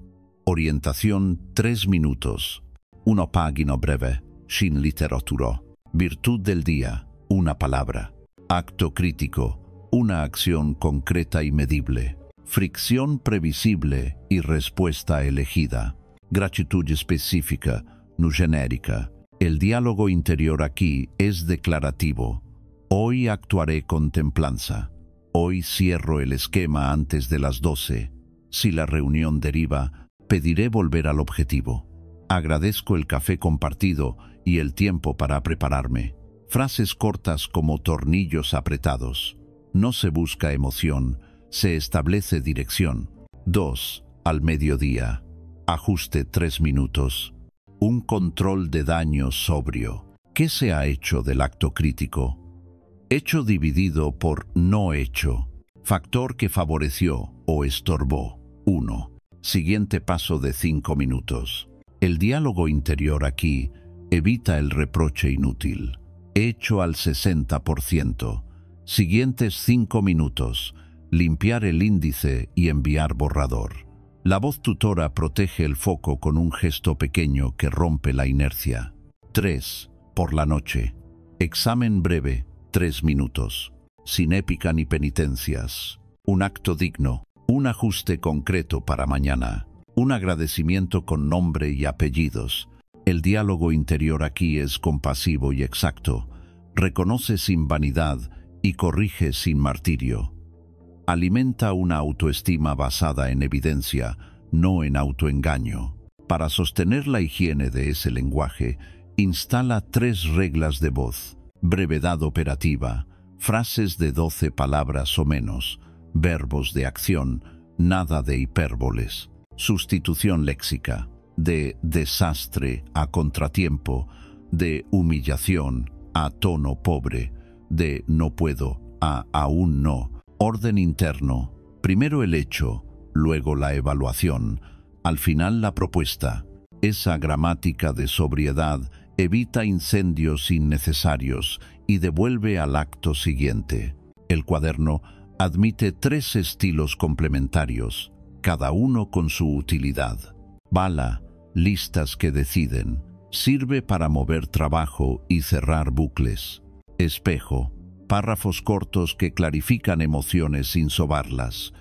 Orientación 3 minutos. 1 pagina breve, sin literatura. Virtud del día, una palabra. Acto crítico, una acción concreta y medible. Fricción previsible y respuesta elegida. Gratitud específica, no genérica. El diálogo interior aquí es declarativo. Hoy actuaré con templanza. Hoy cierro el esquema antes de las 12. Si la reunión deriva, pediré volver al objetivo. Agradezco el café compartido y el tiempo para prepararme. Frases cortas como tornillos apretados. No se busca emoción, se establece dirección. 2. Al mediodía. Ajuste 3 minutos. Un control de daño sobrio. ¿Qué se ha hecho del acto crítico? Hecho dividido por no hecho. Factor que favoreció o estorbó. 1. Siguiente paso de 5 minutos. El diálogo interior aquí evita el reproche inútil. Hecho al 60%. Siguientes 5 minutos. Limpiar el índice y enviar borrador. La voz tutora protege el foco con un gesto pequeño que rompe la inercia. 3. Por la noche. Examen breve, 3 minutos. sin épica ni penitencias. Un acto digno, un ajuste concreto para mañana, un agradecimiento con nombre y apellidos. El diálogo interior aquí es compasivo y exacto, reconoce sin vanidad y corrige sin martirio. Alimenta una autoestima basada en evidencia, no en autoengaño. Para sostener la higiene de ese lenguaje, instala 3 reglas de voz: brevedad operativa, frases de 12 palabras o menos, verbos de acción, nada de hipérboles, sustitución léxica, de desastre a contratiempo, de humillación a tono pobre, de no puedo a aún no, orden interno, primero el hecho, luego la evaluación, al final la propuesta. Esa gramática de sobriedad evita incendios innecesarios y devuelve al acto siguiente. El cuaderno admite 3 estilos complementarios, cada uno con su utilidad. Bala, listas que deciden, sirve para mover trabajo y cerrar bucles. Espejo, párrafos cortos que clarifican emociones sin sobarlas.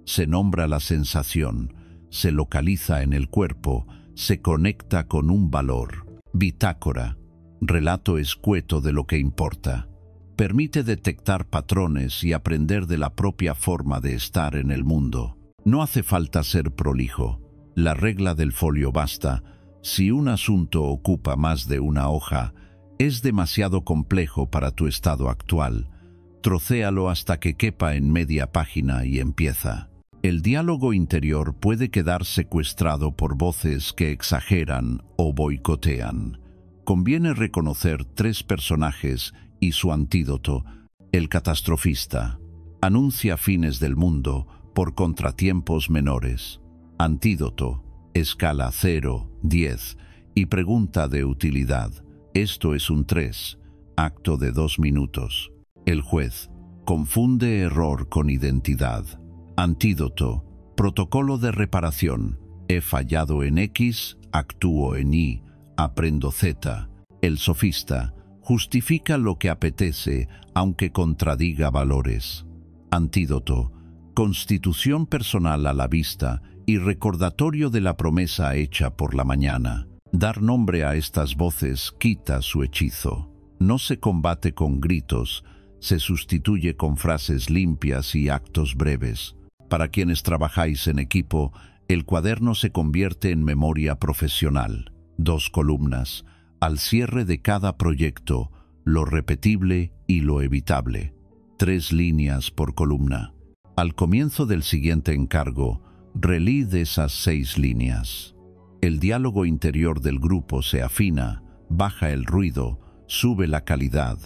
Se nombra la sensación, se localiza en el cuerpo, se conecta con un valor. Bitácora, relato escueto de lo que importa. Permite detectar patrones y aprender de la propia forma de estar en el mundo. No hace falta ser prolijo. La regla del folio basta. Si un asunto ocupa más de una hoja, es demasiado complejo para tu estado actual. Trocéalo hasta que quepa en media página y empieza. El diálogo interior puede quedar secuestrado por voces que exageran o boicotean. Conviene reconocer 3 personajes y su antídoto: el catastrofista. Anuncia fines del mundo por contratiempos menores. Antídoto: escala 0-10 y pregunta de utilidad. Esto es un 3, acto de 2 minutos. El juez: confunde error con identidad. Antídoto: protocolo de reparación. He fallado en X, actúo en Y, aprendo Z. El sofista: justifica lo que apetece, aunque contradiga valores. Antídoto: constitución personal a la vista y recordatorio de la promesa hecha por la mañana. Dar nombre a estas voces quita su hechizo. No se combate con gritos, se sustituye con frases limpias y actos breves. Para quienes trabajáis en equipo, el cuaderno se convierte en memoria profesional. 2 columnas. Al cierre de cada proyecto, lo repetible y lo evitable. 3 líneas por columna. Al comienzo del siguiente encargo, relí de esas 6 líneas. El diálogo interior del grupo se afina, baja el ruido, sube la calidad.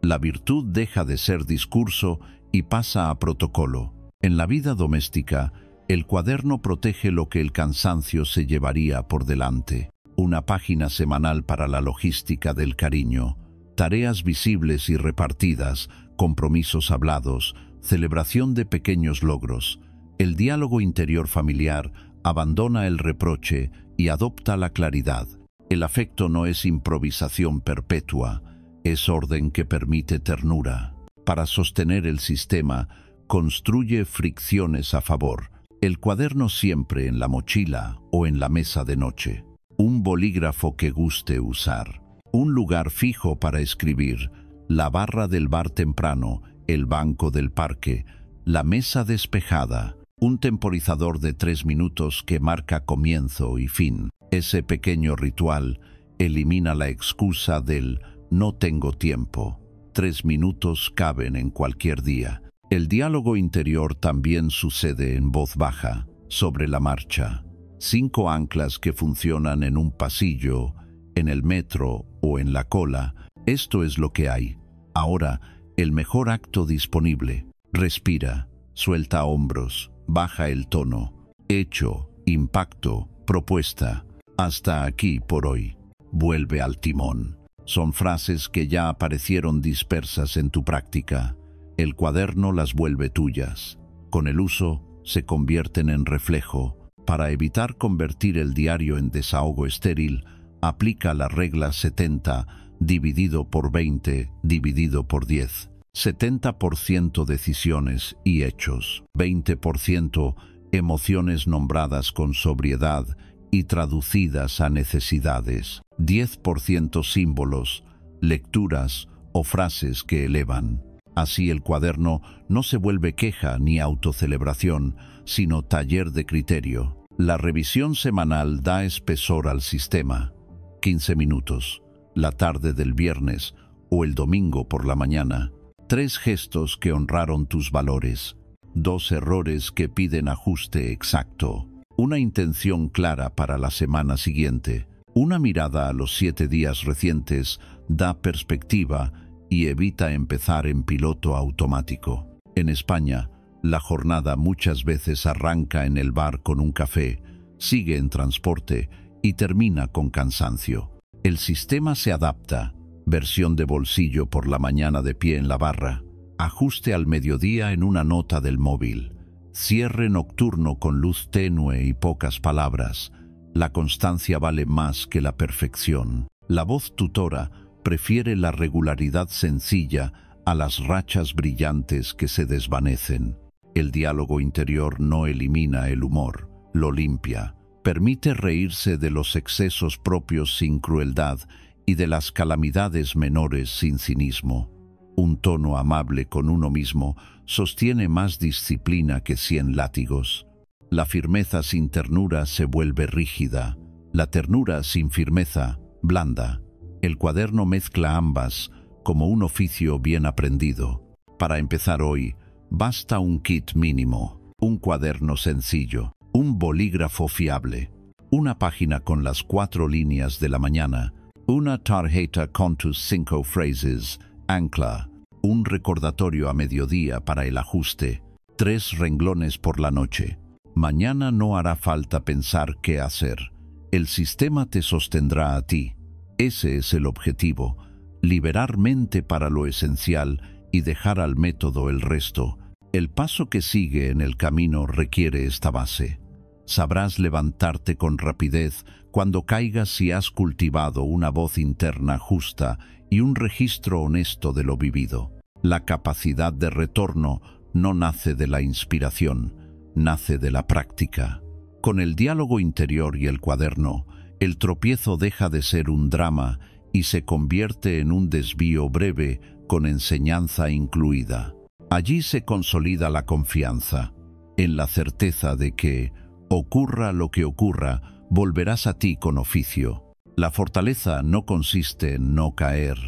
La virtud deja de ser discurso y pasa a protocolo. En la vida doméstica, el cuaderno protege lo que el cansancio se llevaría por delante. Una página semanal para la logística del cariño, tareas visibles y repartidas, compromisos hablados, celebración de pequeños logros. El diálogo interior familiar abandona el reproche y adopta la claridad. El afecto no es improvisación perpetua, es orden que permite ternura. Para sostener el sistema, construye fricciones a favor. El cuaderno siempre en la mochila o en la mesa de noche. Un bolígrafo que guste usar. Un lugar fijo para escribir. La barra del bar temprano, el banco del parque, la mesa despejada. Un temporizador de 3 minutos que marca comienzo y fin. Ese pequeño ritual elimina la excusa del no tengo tiempo. 3 minutos caben en cualquier día. El diálogo interior también sucede en voz baja, sobre la marcha. 5 anclas que funcionan en un pasillo, en el metro o en la cola. Esto es lo que hay. Ahora, el mejor acto disponible. Respira, suelta hombros, baja el tono. Hecho, impacto, propuesta. Hasta aquí por hoy. Vuelve al timón. Son frases que ya aparecieron dispersas en tu práctica. El cuaderno las vuelve tuyas. Con el uso, se convierten en reflejo. Para evitar convertir el diario en desahogo estéril, aplica la regla 70, dividido por 20, dividido por 10. 70% decisiones y hechos, 20% emociones nombradas con sobriedad y traducidas a necesidades, 10% símbolos, lecturas o frases que elevan. Así el cuaderno no se vuelve queja ni autocelebración, sino taller de criterio. La revisión semanal da espesor al sistema. 15 minutos, la tarde del viernes o el domingo por la mañana. 3 gestos que honraron tus valores. 2 errores que piden ajuste exacto. Una intención clara para la semana siguiente. Una mirada a los 7 días recientes da perspectiva y evita empezar en piloto automático. En España, la jornada muchas veces arranca en el bar con un café, sigue en transporte y termina con cansancio. El sistema se adapta. Versión de bolsillo por la mañana de pie en la barra. Ajuste al mediodía en una nota del móvil. Cierre nocturno con luz tenue y pocas palabras. La constancia vale más que la perfección. La voz tutora prefiere la regularidad sencilla a las rachas brillantes que se desvanecen. El diálogo interior no elimina el humor, lo limpia. Permite reírse de los excesos propios sin crueldad y de las calamidades menores sin cinismo. Un tono amable con uno mismo sostiene más disciplina que 100 látigos. La firmeza sin ternura se vuelve rígida, la ternura sin firmeza, blanda. El cuaderno mezcla ambas como un oficio bien aprendido. Para empezar hoy, basta un kit mínimo, un cuaderno sencillo, un bolígrafo fiable, una página con las 4 líneas de la mañana, una tarjeta con tus 5 frases, ancla, un recordatorio a mediodía para el ajuste, 3 renglones por la noche. Mañana no hará falta pensar qué hacer. El sistema te sostendrá a ti. Ese es el objetivo, liberar mente para lo esencial y dejar al método el resto. El paso que sigue en el camino requiere esta base. Sabrás levantarte con rapidez cuando caigas si has cultivado una voz interna justa y un registro honesto de lo vivido. La capacidad de retorno no nace de la inspiración, nace de la práctica. Con el diálogo interior y el cuaderno, el tropiezo deja de ser un drama y se convierte en un desvío breve con enseñanza incluida. Allí se consolida la confianza, en la certeza de que, ocurra lo que ocurra, volverás a ti con oficio. La fortaleza no consiste en no caer,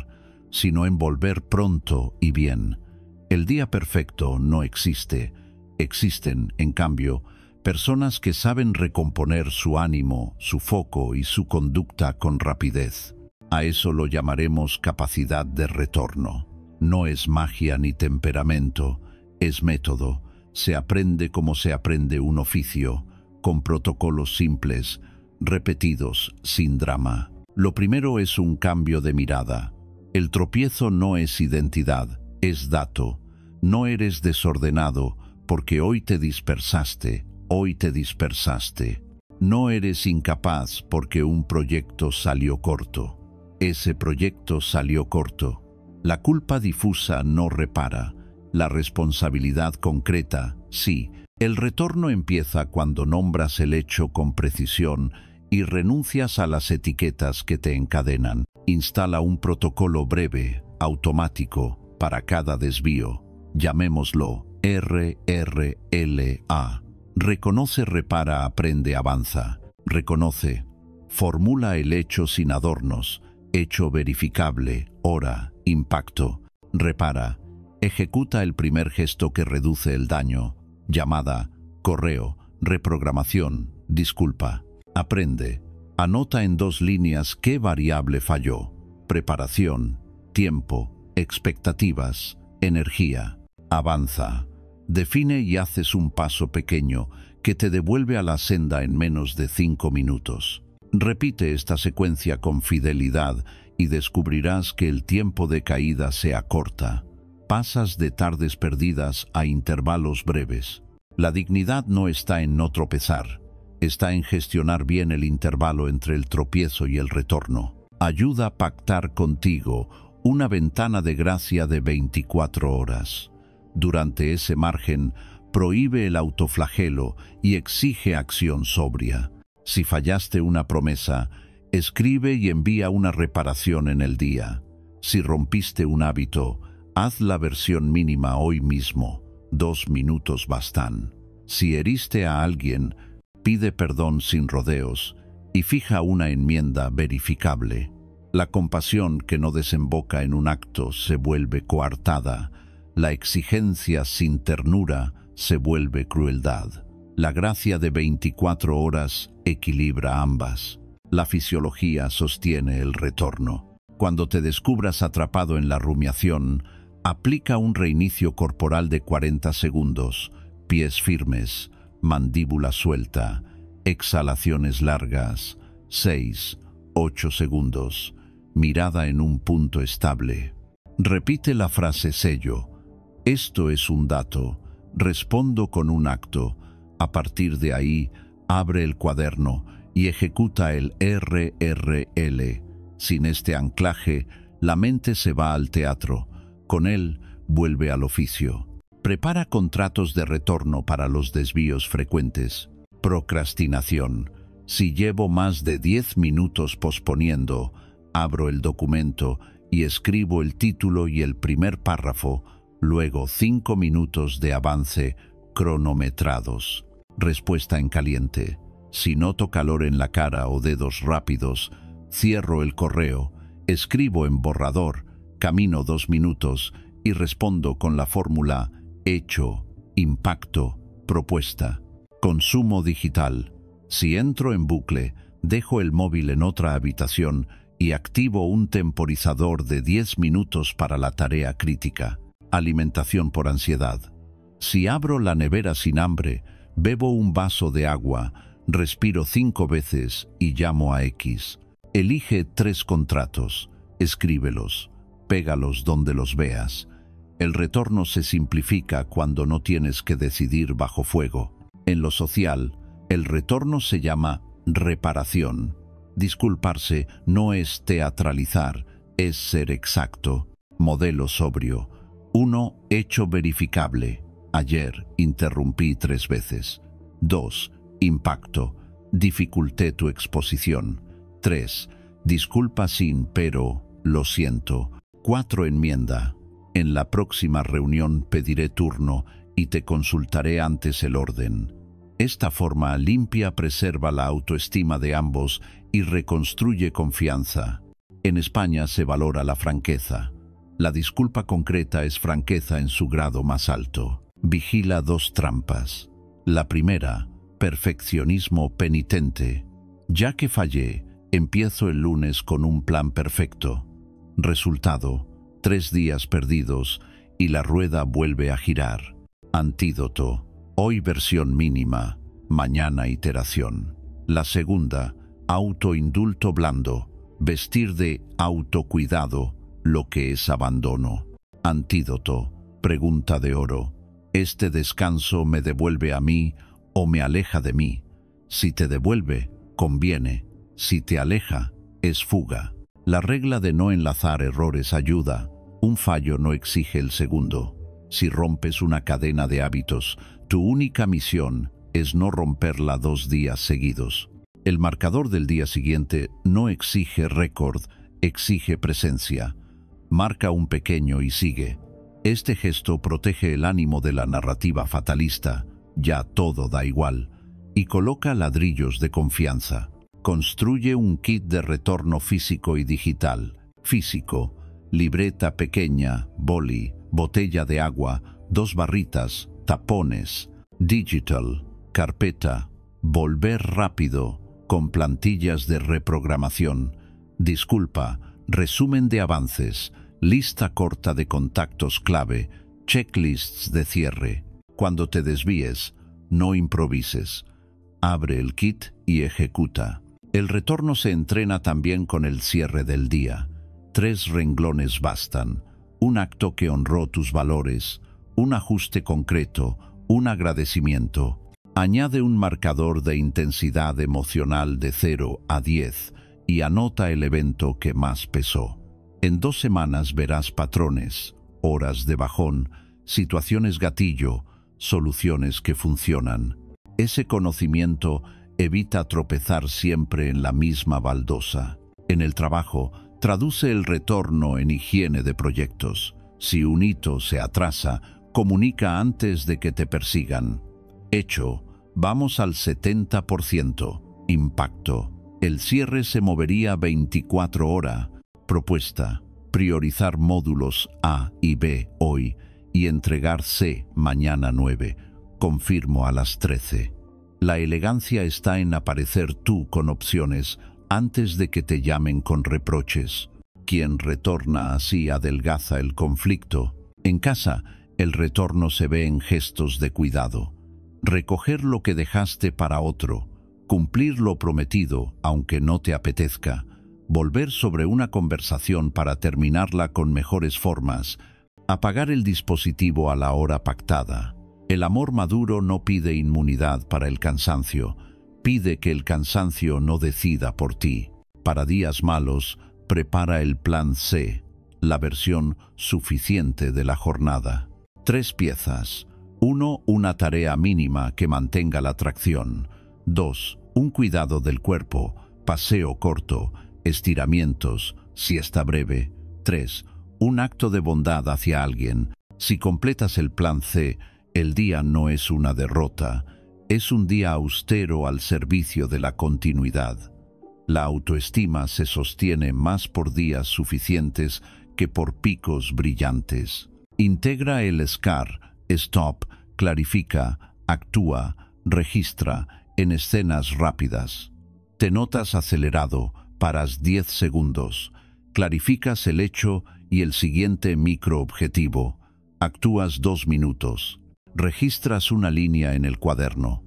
sino en volver pronto y bien. El día perfecto no existe. Existen, en cambio, personas que saben recomponer su ánimo, su foco y su conducta con rapidez. A eso lo llamaremos capacidad de retorno. No es magia ni temperamento, es método. Se aprende como se aprende un oficio, con protocolos simples, repetidos, sin drama. Lo primero es un cambio de mirada. El tropiezo no es identidad, es dato. No eres desordenado porque hoy te dispersaste. Hoy te dispersaste. No eres incapaz porque un proyecto salió corto. Ese proyecto salió corto. La culpa difusa no repara. La responsabilidad concreta, sí. El retorno empieza cuando nombras el hecho con precisión y renuncias a las etiquetas que te encadenan. Instala un protocolo breve, automático, para cada desvío. Llamémoslo RRLA. Reconoce, repara, aprende, avanza. Reconoce. Formula el hecho sin adornos. Hecho verificable. Hora. Impacto. Repara. Ejecuta el primer gesto que reduce el daño. Llamada. Correo. Reprogramación. Disculpa. Aprende. Anota en 2 líneas qué variable falló. Preparación. Tiempo. Expectativas. Energía. Avanza. Define y haces un paso pequeño que te devuelve a la senda en menos de 5 minutos. Repite esta secuencia con fidelidad y descubrirás que el tiempo de caída se acorta. Pasas de tardes perdidas a intervalos breves. La dignidad no está en no tropezar, está en gestionar bien el intervalo entre el tropiezo y el retorno. Ayuda a pactar contigo una ventana de gracia de 24 horas. Durante ese margen, prohíbe el autoflagelo y exige acción sobria. Si fallaste una promesa, escribe y envía una reparación en el día. Si rompiste un hábito, haz la versión mínima hoy mismo. 2 minutos bastan. Si heriste a alguien, pide perdón sin rodeos y fija una enmienda verificable. La compasión que no desemboca en un acto se vuelve coartada. La exigencia sin ternura se vuelve crueldad. La gracia de 24 horas equilibra ambas. La fisiología sostiene el retorno. Cuando te descubras atrapado en la rumiación, aplica un reinicio corporal de 40 segundos, pies firmes, mandíbula suelta, exhalaciones largas, 6, 8 segundos, mirada en un punto estable. Repite la frase sello. Esto es un dato, respondo con un acto. A partir de ahí, abre el cuaderno y ejecuta el RRL. Sin este anclaje, la mente se va al teatro. Con él, vuelve al oficio. Prepara contratos de retorno para los desvíos frecuentes. Procrastinación. Si llevo más de 10 minutos posponiendo, abro el documento y escribo el título y el primer párrafo, luego 5 minutos de avance cronometrados. Respuesta en caliente. Si noto calor en la cara o dedos rápidos, cierro el correo, escribo en borrador, camino 2 minutos y respondo con la fórmula hecho, impacto, propuesta. Consumo digital. Si entro en bucle, dejo el móvil en otra habitación y activo un temporizador de 10 minutos para la tarea crítica. Alimentación por ansiedad. Si abro la nevera sin hambre, bebo un vaso de agua, respiro 5 veces y llamo a X. Elige 3 contratos, escríbelos, pégalos donde los veas. El retorno se simplifica cuando no tienes que decidir bajo fuego. En lo social, el retorno se llama reparación. Disculparse no es teatralizar, es ser exacto. Modelo sobrio. 1. Hecho verificable. Ayer interrumpí 3 veces. 2. Impacto. Dificulté tu exposición. 3. Disculpa sin pero, lo siento. 4. Enmienda. En la próxima reunión pediré turno y te consultaré antes el orden. Esta forma limpia preserva la autoestima de ambos y reconstruye confianza. En España se valora la franqueza. La disculpa concreta es franqueza en su grado más alto. Vigila 2 trampas. La primera, perfeccionismo penitente. Ya que fallé, empiezo el lunes con un plan perfecto. Resultado, 3 días perdidos y la rueda vuelve a girar. Antídoto. Hoy versión mínima, mañana iteración. La segunda, autoindulto blando. Vestir de autocuidado lo que es abandono. Antídoto. Pregunta de oro. ¿Este descanso me devuelve a mí o me aleja de mí? Si te devuelve, conviene. Si te aleja, es fuga. La regla de no enlazar errores ayuda. Un fallo no exige el segundo. Si rompes una cadena de hábitos, tu única misión es no romperla 2 días seguidos. El marcador del día siguiente no exige récord, exige presencia. Marca un pequeño y sigue. Este gesto protege el ánimo de la narrativa fatalista, ya todo da igual, y coloca ladrillos de confianza. Construye un kit de retorno físico y digital. Físico, libreta pequeña, boli, botella de agua, 2 barritas, tapones. Digital, carpeta, volver rápido, con plantillas de reprogramación. Disculpa, resumen de avances, lista corta de contactos clave, checklists de cierre. Cuando te desvíes, no improvises. Abre el kit y ejecuta. El retorno se entrena también con el cierre del día. 3 renglones bastan. Un acto que honró tus valores, un ajuste concreto, un agradecimiento. Añade un marcador de intensidad emocional de 0 a 10 y anota el evento que más pesó. En 2 semanas verás patrones, horas de bajón, situaciones gatillo, soluciones que funcionan. Ese conocimiento evita tropezar siempre en la misma baldosa. En el trabajo, traduce el retorno en higiene de proyectos. Si un hito se atrasa, comunica antes de que te persigan. Hecho, vamos al 70%. Impacto. El cierre se movería 24 horas. Propuesta. Priorizar módulos A y B hoy y entregar C mañana 9. Confirmo a las 13. La elegancia está en aparecer tú con opciones antes de que te llamen con reproches. Quien retorna así adelgaza el conflicto. En casa, el retorno se ve en gestos de cuidado. Recoger lo que dejaste para otro, cumplir lo prometido aunque no te apetezca, volver sobre una conversación para terminarla con mejores formas, apagar el dispositivo a la hora pactada. El amor maduro no pide inmunidad para el cansancio, pide que el cansancio no decida por ti. Para días malos, prepara el plan C, la versión suficiente de la jornada. 3 piezas. 1. Una tarea mínima que mantenga la atracción. 2. Un cuidado del cuerpo, paseo corto, estiramientos, siesta breve. 3. Un acto de bondad hacia alguien. Si completas el plan C, el día no es una derrota, es un día austero al servicio de la continuidad. La autoestima se sostiene más por días suficientes que por picos brillantes. Integra el SCAR, stop, clarifica, actúa, registra en escenas rápidas. Te notas acelerado, paras 10 segundos, clarificas el hecho y el siguiente microobjetivo, actúas 2 minutos. Registras una línea en el cuaderno.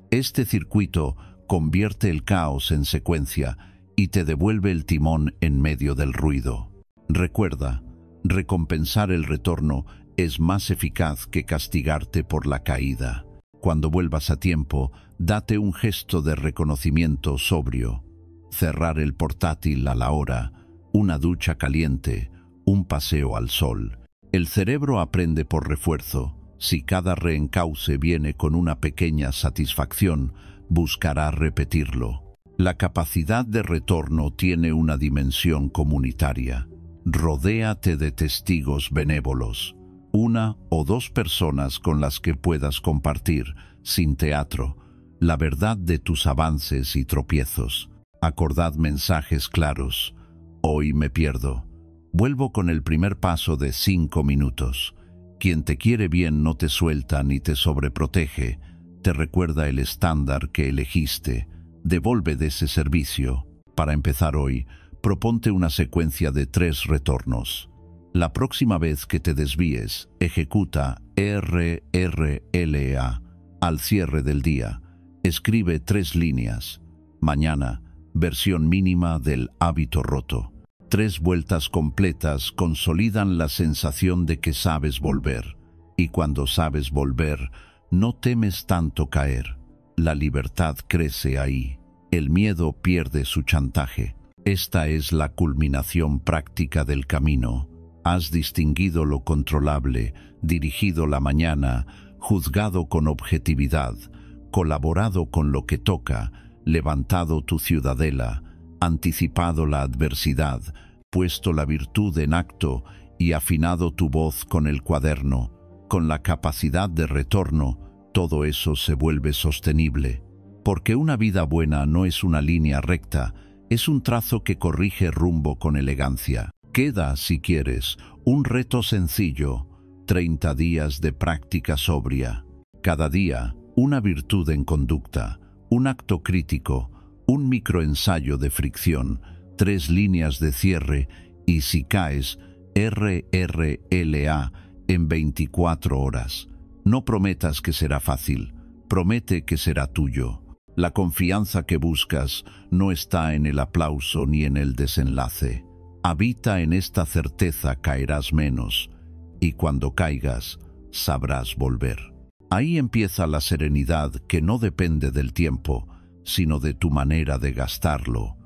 Este circuito convierte el caos en secuencia y te devuelve el timón en medio del ruido. Recuerda, recompensar el retorno es más eficaz que castigarte por la caída. Cuando vuelvas a tiempo, date un gesto de reconocimiento sobrio. Cerrar el portátil a la hora, una ducha caliente, un paseo al sol. El cerebro aprende por refuerzo. Si cada reencauce viene con una pequeña satisfacción, buscará repetirlo. La capacidad de retorno tiene una dimensión comunitaria. Rodéate de testigos benévolos, 1 o 2 personas con las que puedas compartir, sin teatro, la verdad de tus avances y tropiezos. Acordad mensajes claros. Hoy me pierdo. Vuelvo con el primer paso de 5 minutos. Quien te quiere bien no te suelta ni te sobreprotege, te recuerda el estándar que elegiste, devuelve de ese servicio. Para empezar hoy, proponte una secuencia de 3 retornos. La próxima vez que te desvíes, ejecuta RRLA al cierre del día. Escribe 3 líneas. Mañana, versión mínima del hábito roto. 3 vueltas completas consolidan la sensación de que sabes volver. Y cuando sabes volver, no temes tanto caer. La libertad crece ahí. El miedo pierde su chantaje. Esta es la culminación práctica del camino. Has distinguido lo controlable, dirigido la mañana, juzgado con objetividad, colaborado con lo que toca, levantado tu ciudadela, anticipado la adversidad, puesto la virtud en acto y afinado tu voz con el cuaderno. Con la capacidad de retorno, todo eso se vuelve sostenible. Porque una vida buena no es una línea recta, es un trazo que corrige rumbo con elegancia. Queda, si quieres, un reto sencillo, 30 días de práctica sobria. Cada día, una virtud en conducta, un acto crítico, un microensayo de fricción, 3 líneas de cierre y si caes, RRLA en 24 horas. No prometas que será fácil, promete que será tuyo. La confianza que buscas no está en el aplauso ni en el desenlace. Habita en esta certeza, caerás menos, y cuando caigas, sabrás volver. Ahí empieza la serenidad que no depende del tiempo, sino de tu manera de gastarlo.